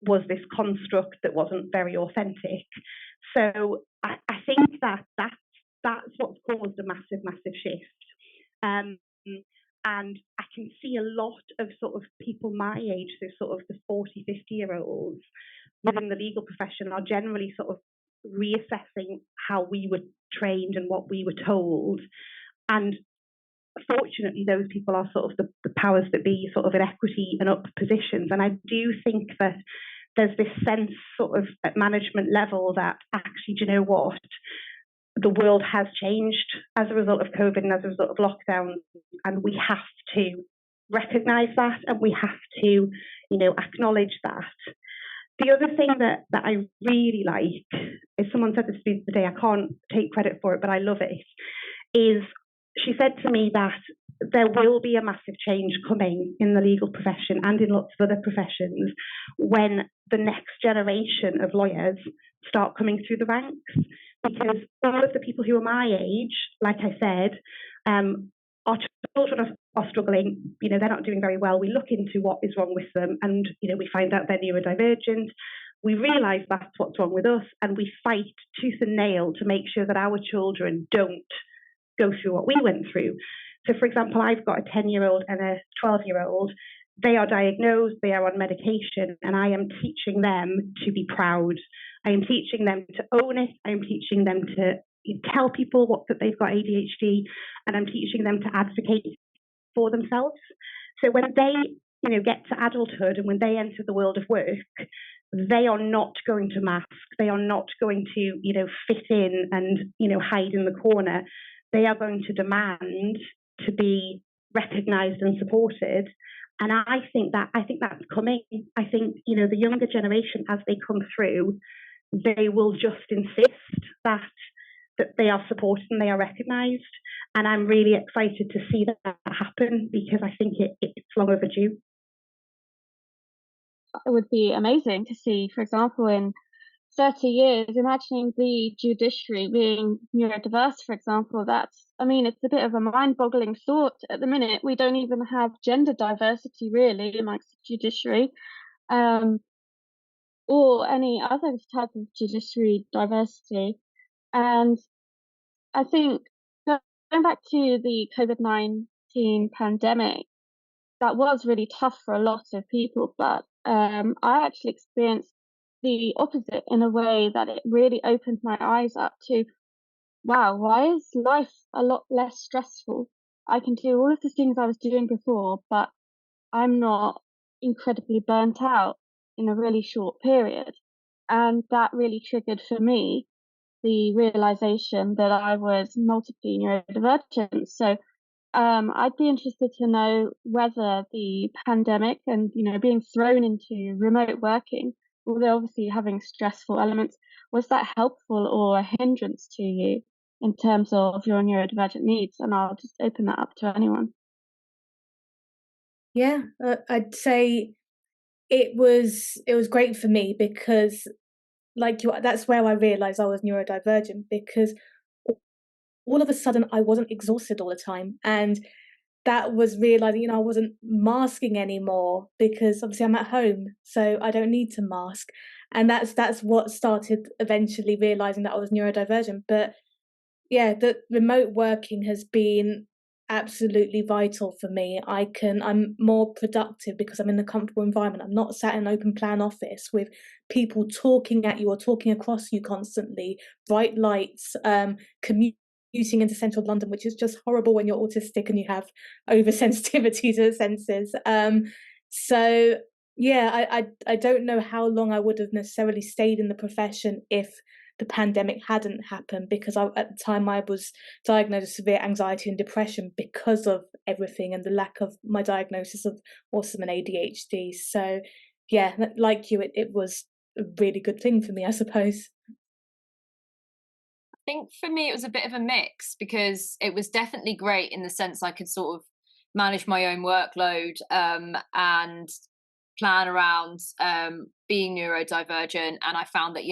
was this construct that wasn't very authentic. So I think that's what's caused a massive shift. And I can see a lot of sort of people my age, so sort of the 40, 50-year-olds within the legal profession, are generally sort of reassessing how we were trained and what we were told. And fortunately, those people are sort of the powers that be, sort of in equity and up positions. And I do think that there's this sense sort of at management level that actually, do you know what? The world has changed as a result of COVID and as a result of lockdown, and we have to recognise that, and we have to, acknowledge that. The other thing that I really like is, someone said this to me today, I can't take credit for it, but I love it, is she said to me that there will be a massive change coming in the legal profession and in lots of other professions when the next generation of lawyers start coming through the ranks. Because all of the people who are my age, like I said, our children are struggling. They're not doing very well. We look into what is wrong with them, and we find out they're neurodivergent. We realise that's what's wrong with us, and we fight tooth and nail to make sure that our children don't go through what we went through. So, for example, I've got a 10-year-old and a 12-year-old. They are diagnosed, they are on medication, and I am teaching them to be proud. I am teaching them to own it. I am teaching them to tell people that they've got ADHD, and I'm teaching them to advocate for themselves. So when they, get to adulthood and when they enter the world of work, they are not going to mask. They are not going to, fit in and, hide in the corner. They are going to demand to be recognised and supported. And I think that's coming. I think, the younger generation, as they come through, they will just insist that they are supported and they are recognised. And I'm really excited to see that happen, because I think it's long overdue. It would be amazing to see, for example, in 30 years, imagining the judiciary being neurodiverse, for example. It's a bit of a mind-boggling thought. At the minute, we don't even have gender diversity really amongst the judiciary, or any other type of judiciary diversity. And I think, going back to the COVID-19 pandemic, that was really tough for a lot of people, but I actually experienced the opposite in a way that it really opened my eyes up to, wow, why is life a lot less stressful? I can do all of the things I was doing before, but I'm not incredibly burnt out in a really short period. And that really triggered for me the realization that I was multiply neurodivergent. So I'd be interested to know whether the pandemic and, being thrown into remote working, although obviously having stressful elements, was that helpful or a hindrance to you in terms of your neurodivergent needs? And I'll just open that up to anyone. Yeah, I'd say it was great for me, because that's where I realised I was neurodivergent, because all of a sudden I wasn't exhausted all the time. And that was realising, I wasn't masking anymore, because obviously I'm at home, so I don't need to mask. And that's what started eventually realising that I was neurodivergent. But yeah, the remote working has been absolutely vital for me. I'm more productive because I'm in a comfortable environment. I'm not sat in an open plan office with people talking at you or talking across you constantly, bright lights, commuting into central London, which is just horrible when you're autistic and you have oversensitivity to the senses. So yeah, I don't know how long I would have necessarily stayed in the profession if the pandemic hadn't happened, because at the time I was diagnosed with severe anxiety and depression because of everything and the lack of my diagnosis of autism and ADHD. So yeah, like you, it was a really good thing for me, I suppose. I think for me it was a bit of a mix, because it was definitely great in the sense I could sort of manage my own workload and plan around being neurodivergent, and I found that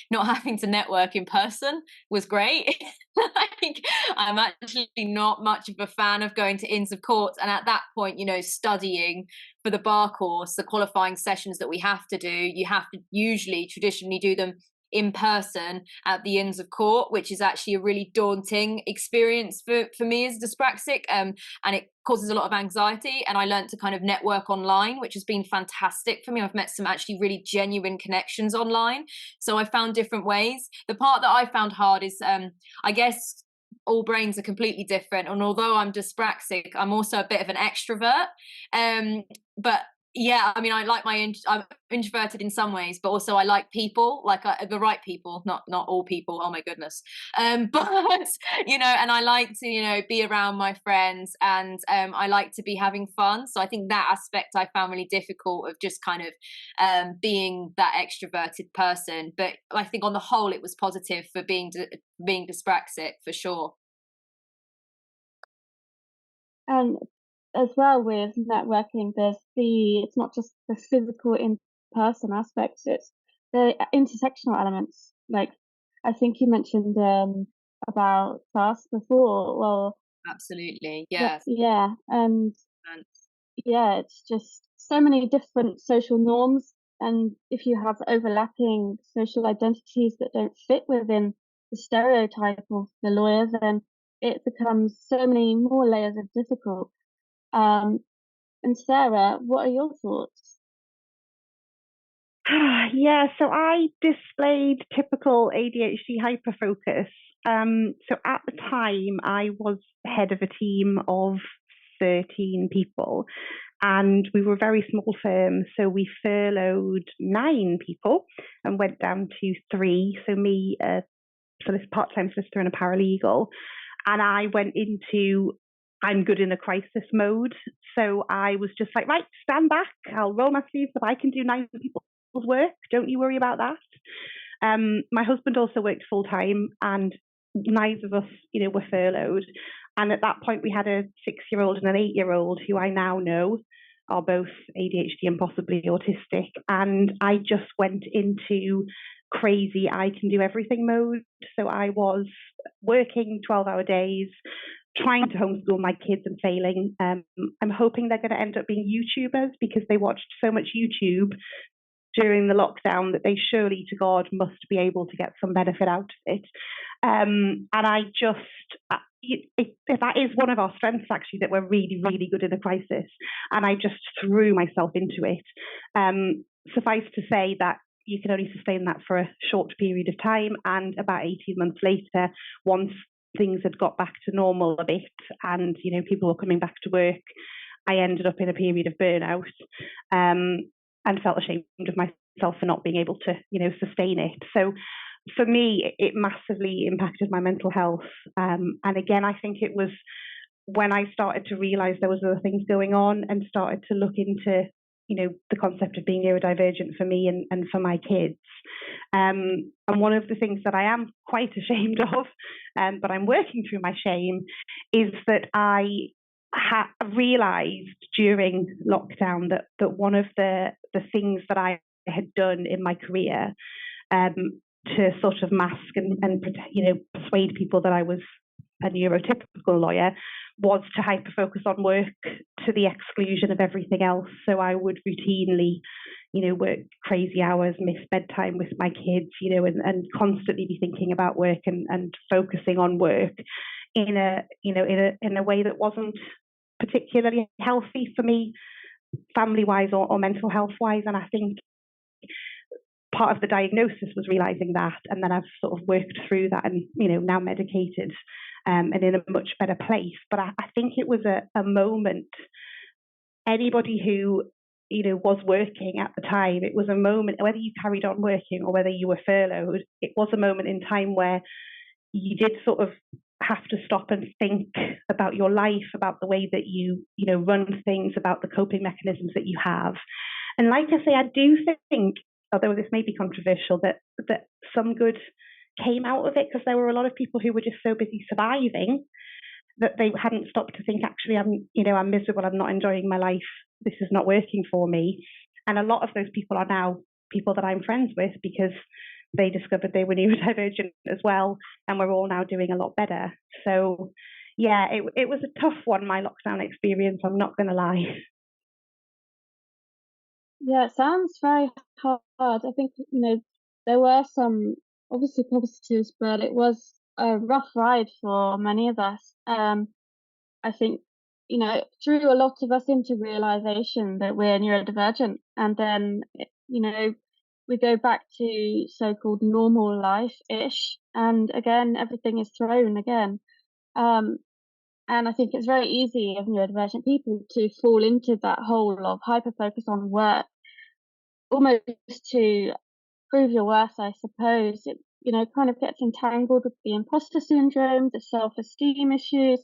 not having to network in person was great. I'm actually not much of a fan of going to Inns of Court, and at that point studying for the bar course, the qualifying sessions that we have to do, you have to usually traditionally do them in person at the Inns of Court, which is actually a really daunting experience for me as dyspraxic, and it causes a lot of anxiety. And I learned to kind of network online, which has been fantastic for me. I've met some actually really genuine connections online, so I found different ways. The part that I found hard is I guess all brains are completely different, and although I'm dyspraxic, I'm also a bit of an extrovert, but Yeah, I mean, I like I'm introverted in some ways, but also I like people, like the right people, not all people. Oh my goodness. But and I like to, be around my friends, and I like to be having fun. So I think that aspect I found really difficult, of just kind of being that extroverted person. But I think on the whole, it was positive for being dyspraxic, for sure. And as well with networking, it's not just the physical in-person aspects, it's the intersectional elements. Like, I think you mentioned about class before. Well, Absolutely, yes. yeah, and yeah, it's just so many different social norms, and if you have overlapping social identities that don't fit within the stereotype of the lawyer, then it becomes so many more layers of difficult. Um, and Sarah, what are your thoughts? Yeah, so I displayed typical ADHD hyperfocus. So at the time, I was head of a team of 13 people, and we were a very small firm. So we furloughed 9 people and went down to 3. So me, this part-time solicitor and a paralegal, and I went into I'm good in a crisis mode. So I was just like, right, stand back. I'll roll my sleeves up. I can do 9 people's work. Don't you worry about that. My husband also worked full time, and neither of us, were furloughed. And at that point, we had a 6-year-old and an 8-year-old who I now know are both ADHD and possibly autistic. And I just went into crazy I can do everything mode. So I was working 12-hour days, trying to homeschool my kids and failing. I'm hoping they're going to end up being YouTubers because they watched so much YouTube during the lockdown that they surely to God must be able to get some benefit out of it. And I just, that is one of our strengths actually, that we're really, really good in a crisis. And I just threw myself into it. Suffice to say that you can only sustain that for a short period of time. And about 18 months later, once things had got back to normal a bit and, people were coming back to work, I ended up in a period of burnout. And felt ashamed of myself for not being able to, sustain it. So for me, it massively impacted my mental health. And again, I think it was when I started to realize there was other things going on and started to look into, the concept of being neurodivergent for me and for my kids. And one of the things that I am quite ashamed of, but I'm working through my shame, is that I realized during lockdown that one of the things that I had done in my career to sort of mask and persuade people that I was a neurotypical lawyer was to hyper focus on work to the exclusion of everything else. So I would routinely, work crazy hours, miss bedtime with my kids, and constantly be thinking about work and focusing on work in a way that wasn't particularly healthy for me, family-wise or mental health-wise. And I think part of the diagnosis was realizing that, and then I've sort of worked through that and, now medicated and in a much better place. But I think it was a moment, anybody who, was working at the time, it was a moment, whether you carried on working or whether you were furloughed, it was a moment in time where you did sort of have to stop and think about your life, about the way that you run things, about the coping mechanisms that you have. And like I say, I do think, although this may be controversial, that some good came out of it, because there were a lot of people who were just so busy surviving that they hadn't stopped to think, actually, I'm miserable, I'm not enjoying my life, this is not working for me. And a lot of those people are now people that I'm friends with because they discovered they were neurodivergent as well, and we're all now doing a lot better. So yeah, it was a tough one, my lockdown experience, I'm not going to lie. Yeah, it sounds very hard. I think, there were some obviously positives, but it was a rough ride for many of us. I think, drew a lot of us into realization that we're neurodivergent, and then, we go back to so-called normal life-ish, and again, everything is thrown again. And I think it's very easy of neurodivergent people to fall into that hole of hyper-focus on work, almost to prove your worth, I suppose. It, kind of gets entangled with the imposter syndrome, the self-esteem issues.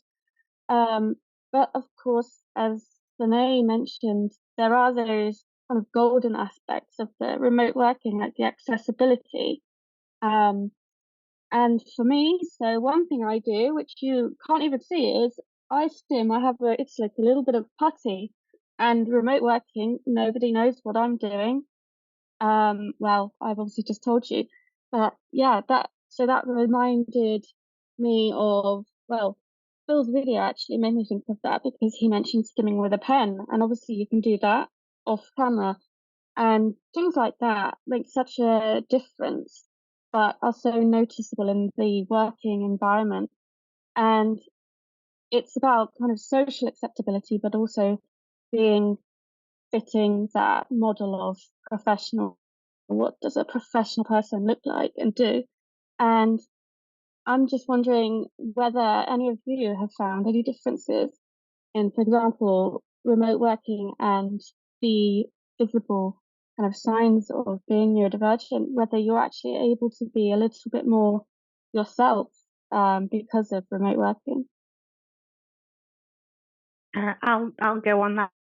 But of course, as Sonay mentioned, there are those kind of golden aspects of the remote working, like the accessibility. And for me, so one thing I do, which you can't even see, is I swim. It's like a little bit of putty, and remote working, nobody knows what I'm doing. Well, I've obviously just told you, but yeah, that reminded me of, well, Phil's video actually made me think of that, because he mentioned skimming with a pen, and obviously you can do that off camera, and things like that make such a difference, but are so noticeable in the working environment. And it's about kind of social acceptability, but also being fitting that model of professional. What does a professional person look like and do? And I'm just wondering whether any of you have found any differences in, for example, remote working and the visible kind of signs of being neurodivergent, whether you're actually able to be a little bit more yourself because of remote working. I'll go on that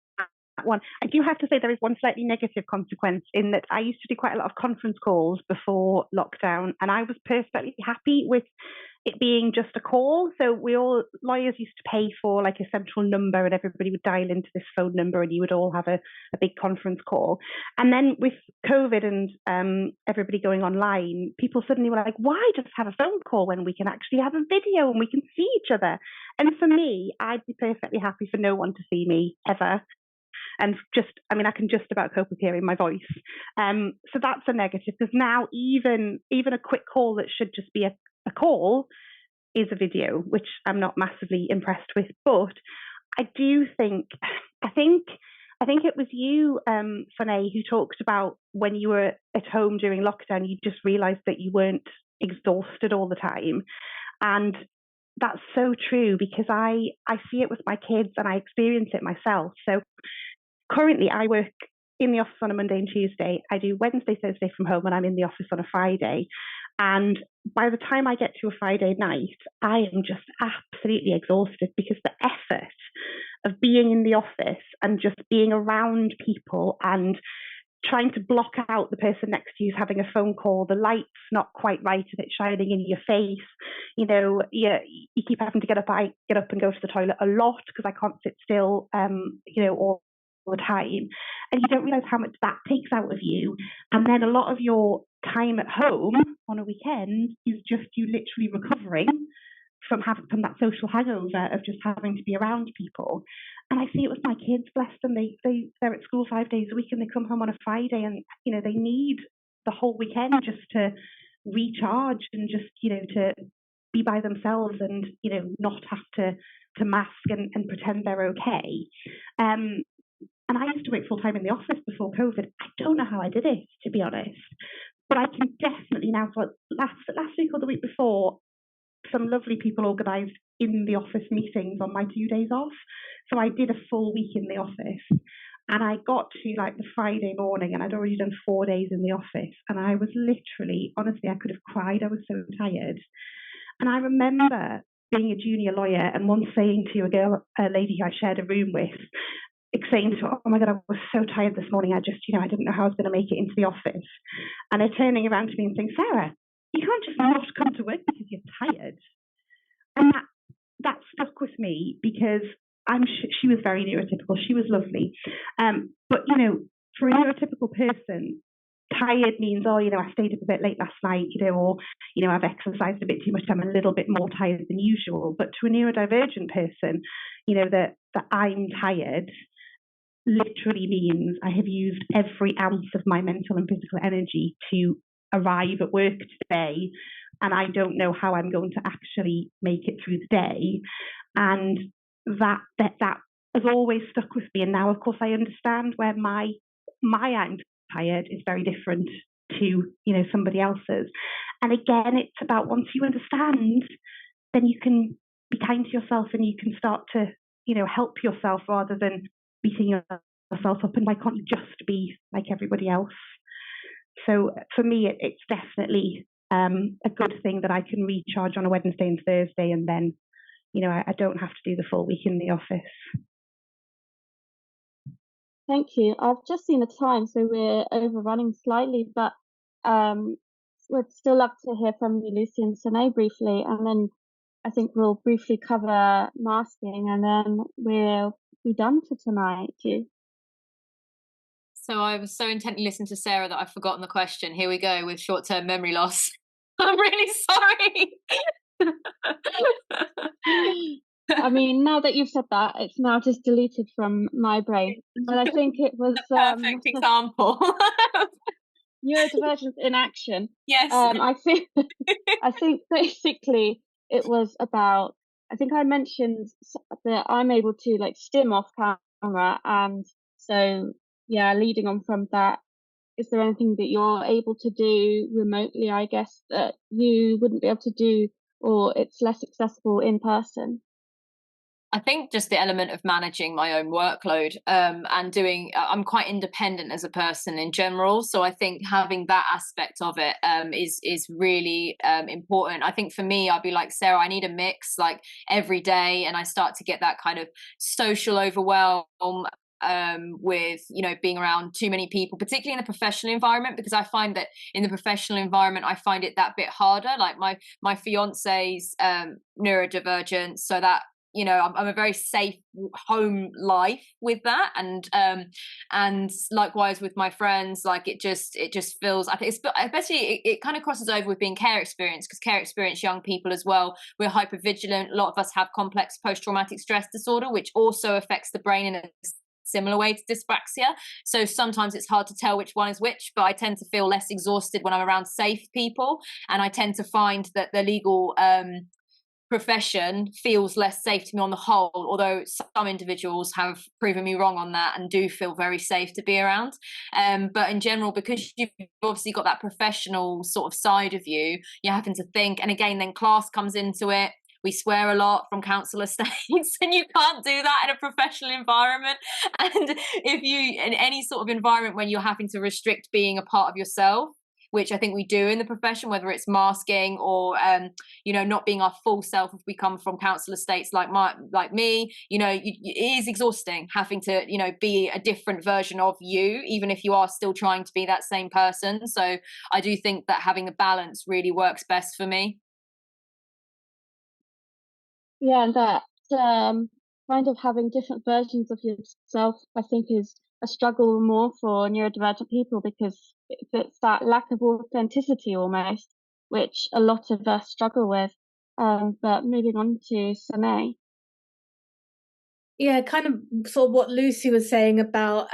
one. I do have to say there is one slightly negative consequence in that I used to do quite a lot of conference calls before lockdown, and I was perfectly happy with it being just a call. So lawyers used to pay for like a central number, and everybody would dial into this phone number, and you would all have a big conference call. And then with COVID and everybody going online, people suddenly were like, why just have a phone call when we can actually have a video and we can see each other? And for me, I'd be perfectly happy for no one to see me ever. And I can just about cope with hearing my voice. So that's a negative, because now even a quick call that should just be a call is a video, which I'm not massively impressed with. But I think it was you, Sonay, who talked about when you were at home during lockdown, you just realised that you weren't exhausted all the time. And that's so true, because I see it with my kids and I experience it myself. So currently, I work in the office on a Monday and Tuesday. I do Wednesday, Thursday from home, and I'm in the office on a Friday. And by the time I get to a Friday night, I am just absolutely exhausted, because the effort of being in the office and just being around people and trying to block out the person next to you who's having a phone call, the light's not quite right and it's shining in your face. You keep having to get up. I get up and go to the toilet a lot because I can't sit still, all the time, and you don't realize how much that takes out of you. And then a lot of your time at home on a weekend is just you literally recovering from that social hangover of just having to be around people. And I see it with my kids, bless them. They're at school 5 days a week, and they come home on a Friday, and they need the whole weekend just to recharge and just to be by themselves and not have to mask and pretend they're okay. And I used to work full time in the office before COVID. I don't know how I did it, to be honest. But I can definitely now, for last week or the week before, some lovely people organised in the office meetings on my 2 days off. So I did a full week in the office. And I got to like the Friday morning, and I'd already done 4 days in the office. And I was literally, honestly, I could have cried. I was so tired. And I remember being a junior lawyer and once saying to a lady I shared a room with, saying to her, oh my God, I was so tired this morning. I just, I didn't know how I was going to make it into the office. And her turning around to me and saying, Sarah, you can't just not come to work because you're tired. And that stuck with me, because she was very neurotypical. She was lovely. But, for a neurotypical person, tired means, I stayed up a bit late last night, or, I've exercised a bit too much. I'm a little bit more tired than usual. But to a neurodivergent person, that I'm tired literally means I have used every ounce of my mental and physical energy to arrive at work today, and I don't know how I'm going to actually make it through the day. And that has always stuck with me. And now, of course, I understand where my I'm tired is very different to somebody else's. And again, it's about, once you understand, then you can be kind to yourself, and you can start to, help yourself rather than beating yourself up. And why can't you just be like everybody else? So for me, it's definitely a good thing that I can recharge on a Wednesday and Thursday, and then, I don't have to do the full week in the office. Thank you. I've just seen the time, so we're overrunning slightly, but we'd still love to hear from you, Lucy and Sonay, briefly, and then I think we'll briefly cover masking, and then we'll be done for tonight. So I was so intently listening to Sarah that I've forgotten the question. Here we go with short-term memory loss. I'm really sorry. I mean, now that you've said that, it's now just deleted from my brain. And I think it was the perfect example. neurodivergence in action. Yes. I think basically it was about, I think I mentioned that I'm able to like stim off camera, and so yeah, leading on from that, is there anything that you're able to do remotely, I guess, that you wouldn't be able to do, or it's less accessible in person? I think just the element of managing my own workload and I'm quite independent as a person in general. So I think having that aspect of it is really important. I think for me, I'd be like, Sarah, I need a mix like every day. And I start to get that kind of social overwhelm with being around too many people, particularly in the professional environment, because I find that in the professional environment I find it that bit harder. Like my fiance's neurodivergent, so that I'm a very safe home life with that, and likewise with my friends, like it just feels, I think, especially it kind of crosses over with being care experience, because care experience young people as well, we're hypervigilant. A lot of us have complex post-traumatic stress disorder, which also affects the brain in a similar way to dyspraxia. So sometimes it's hard to tell which one is which, but I tend to feel less exhausted when I'm around safe people, and I tend to find that the legal profession feels less safe to me on the whole, although some individuals have proven me wrong on that and do feel very safe to be around. But in general, because you've obviously got that professional sort of side of you, you're having to think, and again, then class comes into it. We swear a lot from council estates, and you can't do that in a professional environment. And if you, in any sort of environment when you're having to restrict being a part of yourself, which I think we do in the profession, whether it's masking or, not being our full self if we come from council estates like me, it is exhausting having to, be a different version of you, even if you are still trying to be that same person. So I do think that having a balance really works best for me. Yeah, and that kind of having different versions of yourself, I think, is a struggle more for neurodivergent people, because it's that lack of authenticity almost, which a lot of us struggle with. But moving on to Sonay. Yeah, kind of sort of what Lucy was saying about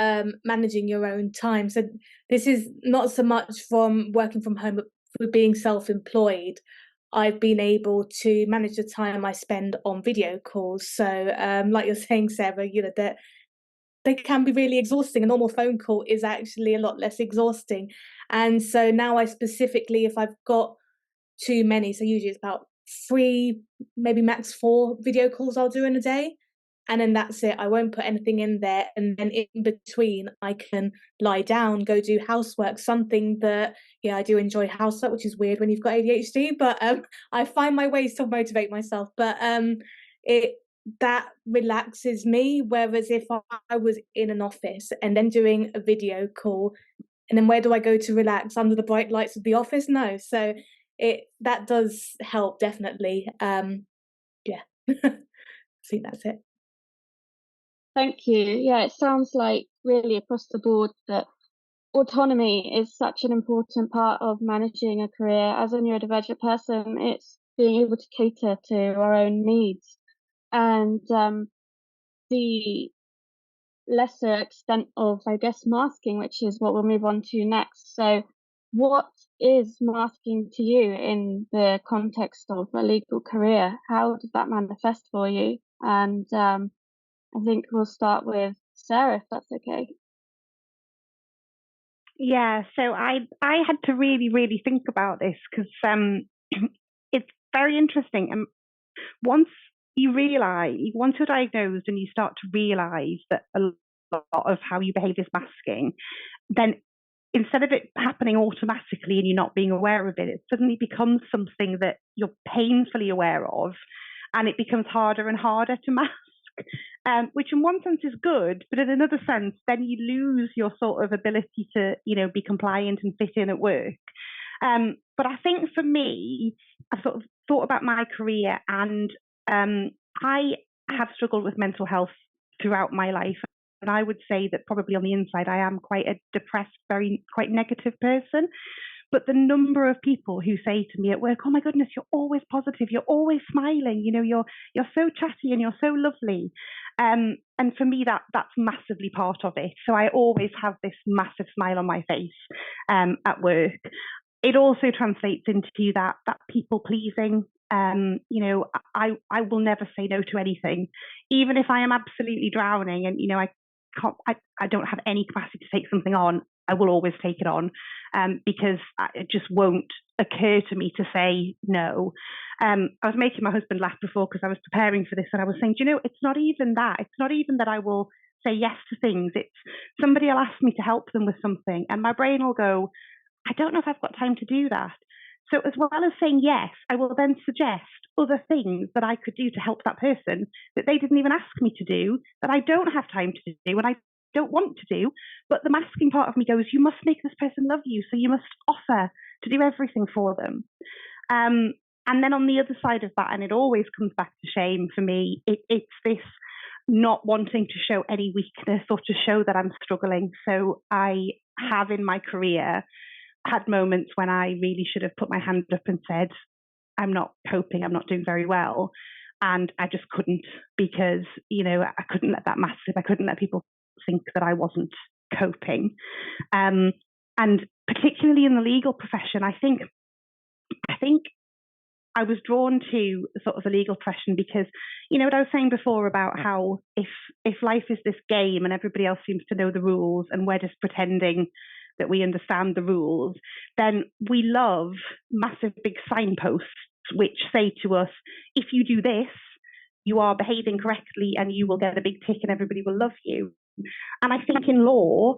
managing your own time. So this is not so much from working from home, but for being self-employed. I've been able to manage the time I spend on video calls. So like you're saying, Sarah, that they can be really exhausting. A normal phone call is actually a lot less exhausting. And so now I specifically, if I've got too many, so usually it's about 3, maybe max 4 video calls I'll do in a day. And then that's it. I won't put anything in there. And then in between, I can lie down, go do housework, something that, I do enjoy housework, which is weird when you've got ADHD, but I find my ways to motivate myself. But that relaxes me. Whereas if I was in an office and then doing a video call, and then where do I go to relax? Under the bright lights of the office? No. So that does help, definitely. Yeah, I think that's it. Thank you. Yeah, it sounds like really across the board that autonomy is such an important part of managing a career. As a neurodivergent person, it's being able to cater to our own needs, and the lesser extent of, I guess, masking, which is what we'll move on to next. So what is masking to you in the context of a legal career? How does that manifest for you? And I think we'll start with Sarah, if that's okay. Yeah, so I had to really, really think about this, because it's very interesting. And once you realise, once you're diagnosed and you start to realise that a lot of how you behave is masking, then instead of it happening automatically and you not being aware of it, it suddenly becomes something that you're painfully aware of, and it becomes harder and harder to mask. Which in one sense is good, but in another sense, then you lose your sort of ability to, be compliant and fit in at work. But I think for me, I sort of thought about my career, and I have struggled with mental health throughout my life. And I would say that probably on the inside, I am quite a depressed, quite negative person. But the number of people who say to me at work, "Oh my goodness, you're always positive, you're always smiling, you're so chatty and you're so lovely," and for me that's massively part of it. So I always have this massive smile on my face at work. It also translates into that people pleasing. I will never say no to anything, even if I am absolutely drowning and I don't have any capacity to take something on. I will always take it on because it just won't occur to me to say no. I was making my husband laugh before because I was preparing for this, and I was saying, it's not even that. It's not even that I will say yes to things. It's somebody will ask me to help them with something, and my brain will go, I don't know if I've got time to do that. So as well as saying yes, I will then suggest other things that I could do to help that person that they didn't even ask me to do, that I don't have time to do, and I don't want to do. But the masking part of me goes, you must make this person love you, so you must offer to do everything for them. And then on the other side of that, and it always comes back to shame for me, it's this not wanting to show any weakness or to show that I'm struggling. So I have in my career had moments when I really should have put my hand up and said, I'm not coping, I'm not doing very well. And I just couldn't, because, I couldn't let that massive, I couldn't let people think that I wasn't coping. And particularly in the legal profession, I think I was drawn to sort of the legal profession because, what I was saying before about how if life is this game and everybody else seems to know the rules and we're just pretending that we understand the rules, then we love massive big signposts which say to us, if you do this, you are behaving correctly and you will get a big tick and everybody will love you. And I think in law,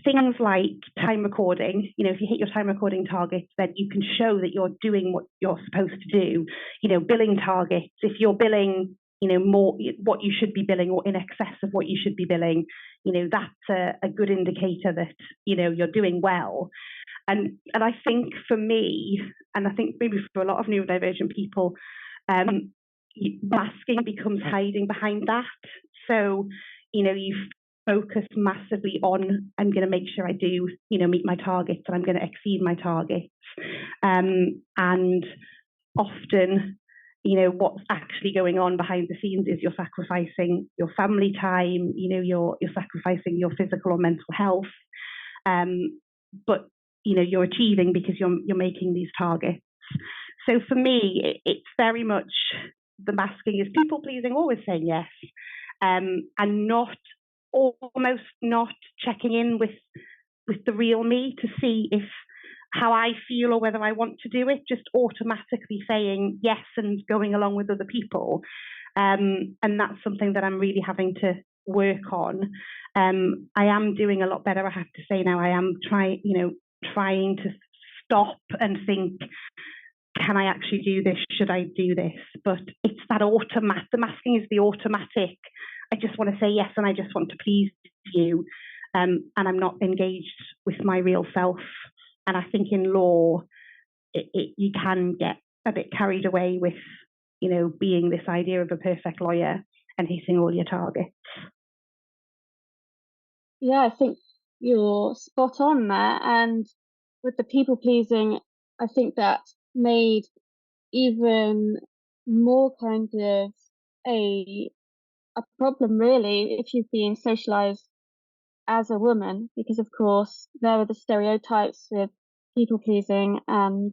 things like time recording, if you hit your time recording targets, then you can show that you're doing what you're supposed to do. Billing targets, if you're billing, more what you should be billing or in excess of what you should be billing, that's a good indicator that, you're doing well. And I think for me, and I think maybe for a lot of neurodivergent people, masking becomes hiding behind that. So, you focus massively on, I'm going to make sure I do, meet my targets, and I'm going to exceed my targets. And often, what's actually going on behind the scenes is you're sacrificing your family time, you're sacrificing your physical or mental health. But, you're achieving because you're making these targets. So for me, it's very much the masking is people pleasing, always saying yes, and almost not checking in with the real me to see how I feel or whether I want to do it, just automatically saying yes and going along with other people. And that's something that I'm really having to work on. I am doing a lot better, I have to say now. I am trying to stop and think, can I actually do this? Should I do this? But it's that automatic, the masking is the automatic, I just want to say yes and I just want to please you. And I'm not engaged with my real self. And I think in law, you can get a bit carried away with, being this idea of a perfect lawyer and hitting all your targets. Yeah, I think you're spot on there. And with the people pleasing, I think that made even more kind of a problem, really, if you've been socialized as a woman, because of course there are the stereotypes with people pleasing and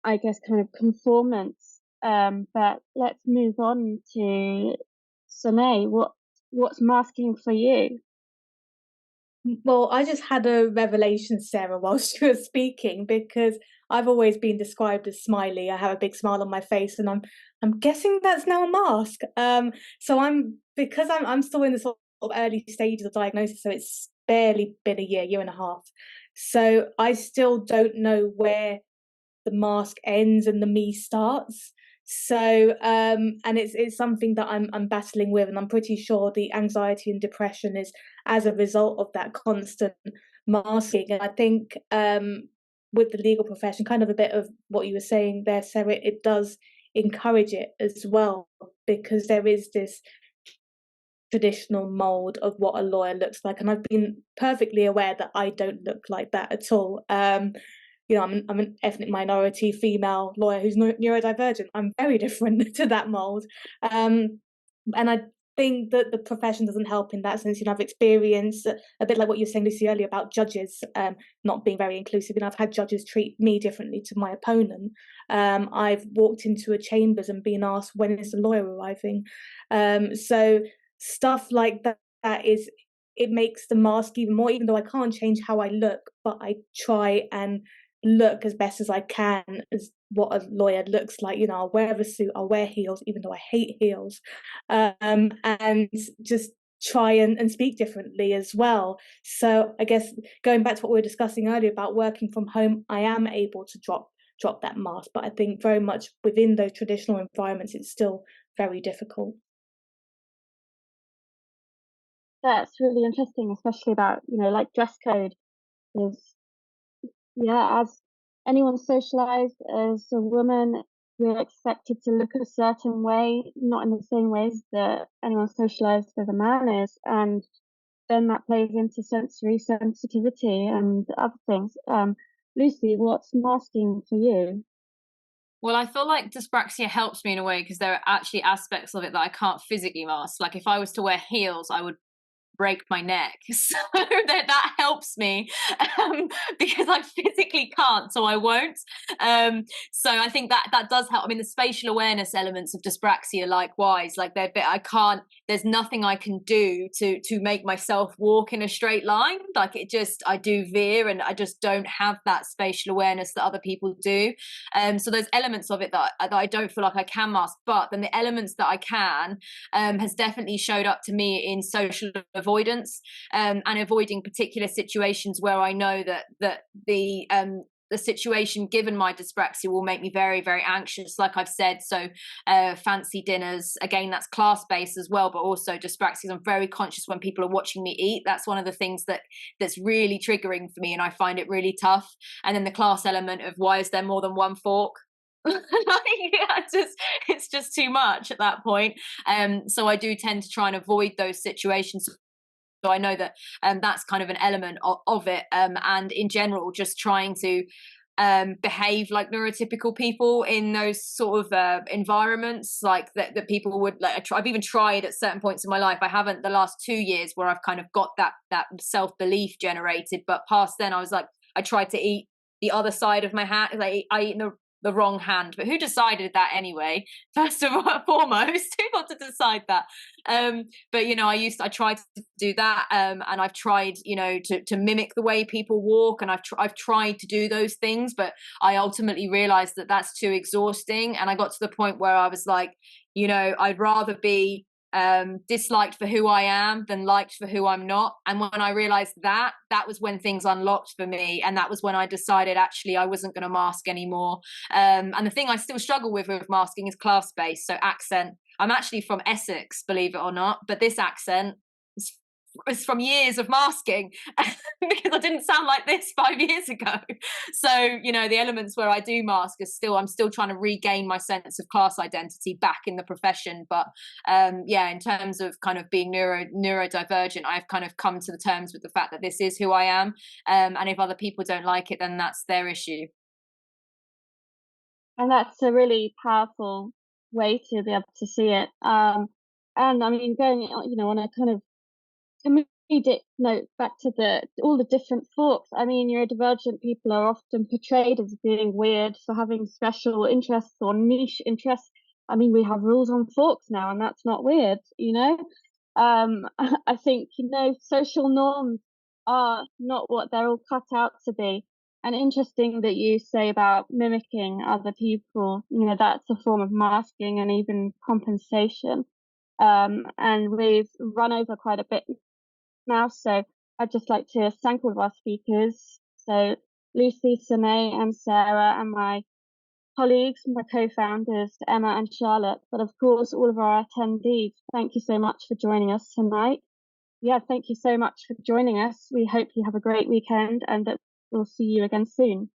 I guess kind of conformance. But let's move on to Sonay. What's masking for you? Well, I just had a revelation, Sarah, whilst you were speaking, because I've always been described as smiley. I have a big smile on my face, and I'm guessing that's now a mask. So I'm still in the sort of early stages of diagnosis, so it's barely been a year and a half. So I still don't know where the mask ends and the me starts. So and it's something that I'm battling with, and I'm pretty sure the anxiety and depression is as a result of that constant masking. And I think with the legal profession, kind of a bit of what you were saying there, Sarah, it does encourage it as well, because there is this traditional mold of what a lawyer looks like, and I've been perfectly aware that I don't look like that at all. I'm an ethnic minority female lawyer who's neurodivergent. I'm very different to that mold, and I think that the profession doesn't help in that sense. I've experienced a bit like what you were saying, Lucy, earlier about judges not being very inclusive. I've had judges treat me differently to my opponent. I've walked into a chambers and been asked, when is the lawyer arriving? So stuff like that is, it makes the mask even more, even though I can't change how I look, but I try and look as best as I can as what a lawyer looks like. I'll wear a suit, I'll wear heels, even though I hate heels, and just try and speak differently as well. So I guess going back to what we were discussing earlier about working from home, I am able to drop that mask, but I think very much within those traditional environments, it's still very difficult. That's really interesting, especially about, like dress code is, as anyone socialized as a woman, we're expected to look a certain way, not in the same ways that anyone socialized as a man is. And then that plays into sensory sensitivity and other things. Lucy, what's masking for you? Well, I feel like dyspraxia helps me in a way because there are actually aspects of it that I can't physically mask. Like if I was to wear heels, I would break my neck. So that helps me because I physically can't, so I won't. So I think that does help. I mean, the spatial awareness elements of dyspraxia, likewise, like I can't. There's nothing I can do to make myself walk in a straight line. Like I do veer, and I just don't have that spatial awareness that other people do. So there's elements of it that I don't feel like I can mask, but then the elements that I can has definitely showed up to me in social avoidance and avoiding particular situations where I know that the situation given my dyspraxia will make me very, very anxious, like I've said. So fancy dinners, again, that's class-based as well, but also dyspraxia. I'm very conscious when people are watching me eat. That's one of the things that's really triggering for me, and I find it really tough. And then the class element of why is there more than one fork? It's just too much at that point. So I do tend to try and avoid those situations. So I know that that's kind of an element of it, and in general, just trying to behave like neurotypical people in those sort of environments, like that people would like. I've even tried at certain points in my life. I haven't the last 2 years where I've kind of got that self-belief generated, but past then I was like, I tried to eat the other side of my hand. Like I eat the wrong hand, but who decided that anyway? First of all, foremost, who got to decide that? But I tried to do that, and I've tried, to mimic the way people walk, and I've tried to do those things, but I ultimately realized that that's too exhausting, and I got to the point where I was like, I'd rather be disliked for who I am than liked for who I'm not. And when I realized that was when things unlocked for me, and that was when I decided actually I wasn't going to mask anymore. And the thing I still struggle with masking is class based, so accent. I'm actually from Essex, believe it or not, but this accent is from years of masking because I didn't sound like this 5 years ago. So, the elements where I do mask I'm still trying to regain my sense of class identity back in the profession. But in terms of kind of being neurodivergent, I've kind of come to the terms with the fact that this is who I am. And if other people don't like it, then that's their issue. And that's a really powerful way to be able to see it. And I mean, going, on a kind of comedic note back to all the different forks. I mean, neurodivergent people are often portrayed as being weird for having special interests or niche interests. I mean, we have rules on forks now, and that's not weird, I think, social norms are not what they're all cut out to be. And interesting that you say about mimicking other people, that's a form of masking and even compensation. And we've run over quite a bit now, so I'd just like to thank all of our speakers. So Lucy, Sonay and Sarah, and my colleagues, my co-founders, Emma and Charlotte, but of course all of our attendees. Thank you so much for joining us tonight. Yeah, thank you so much for joining us. We hope you have a great weekend and that we'll see you again soon.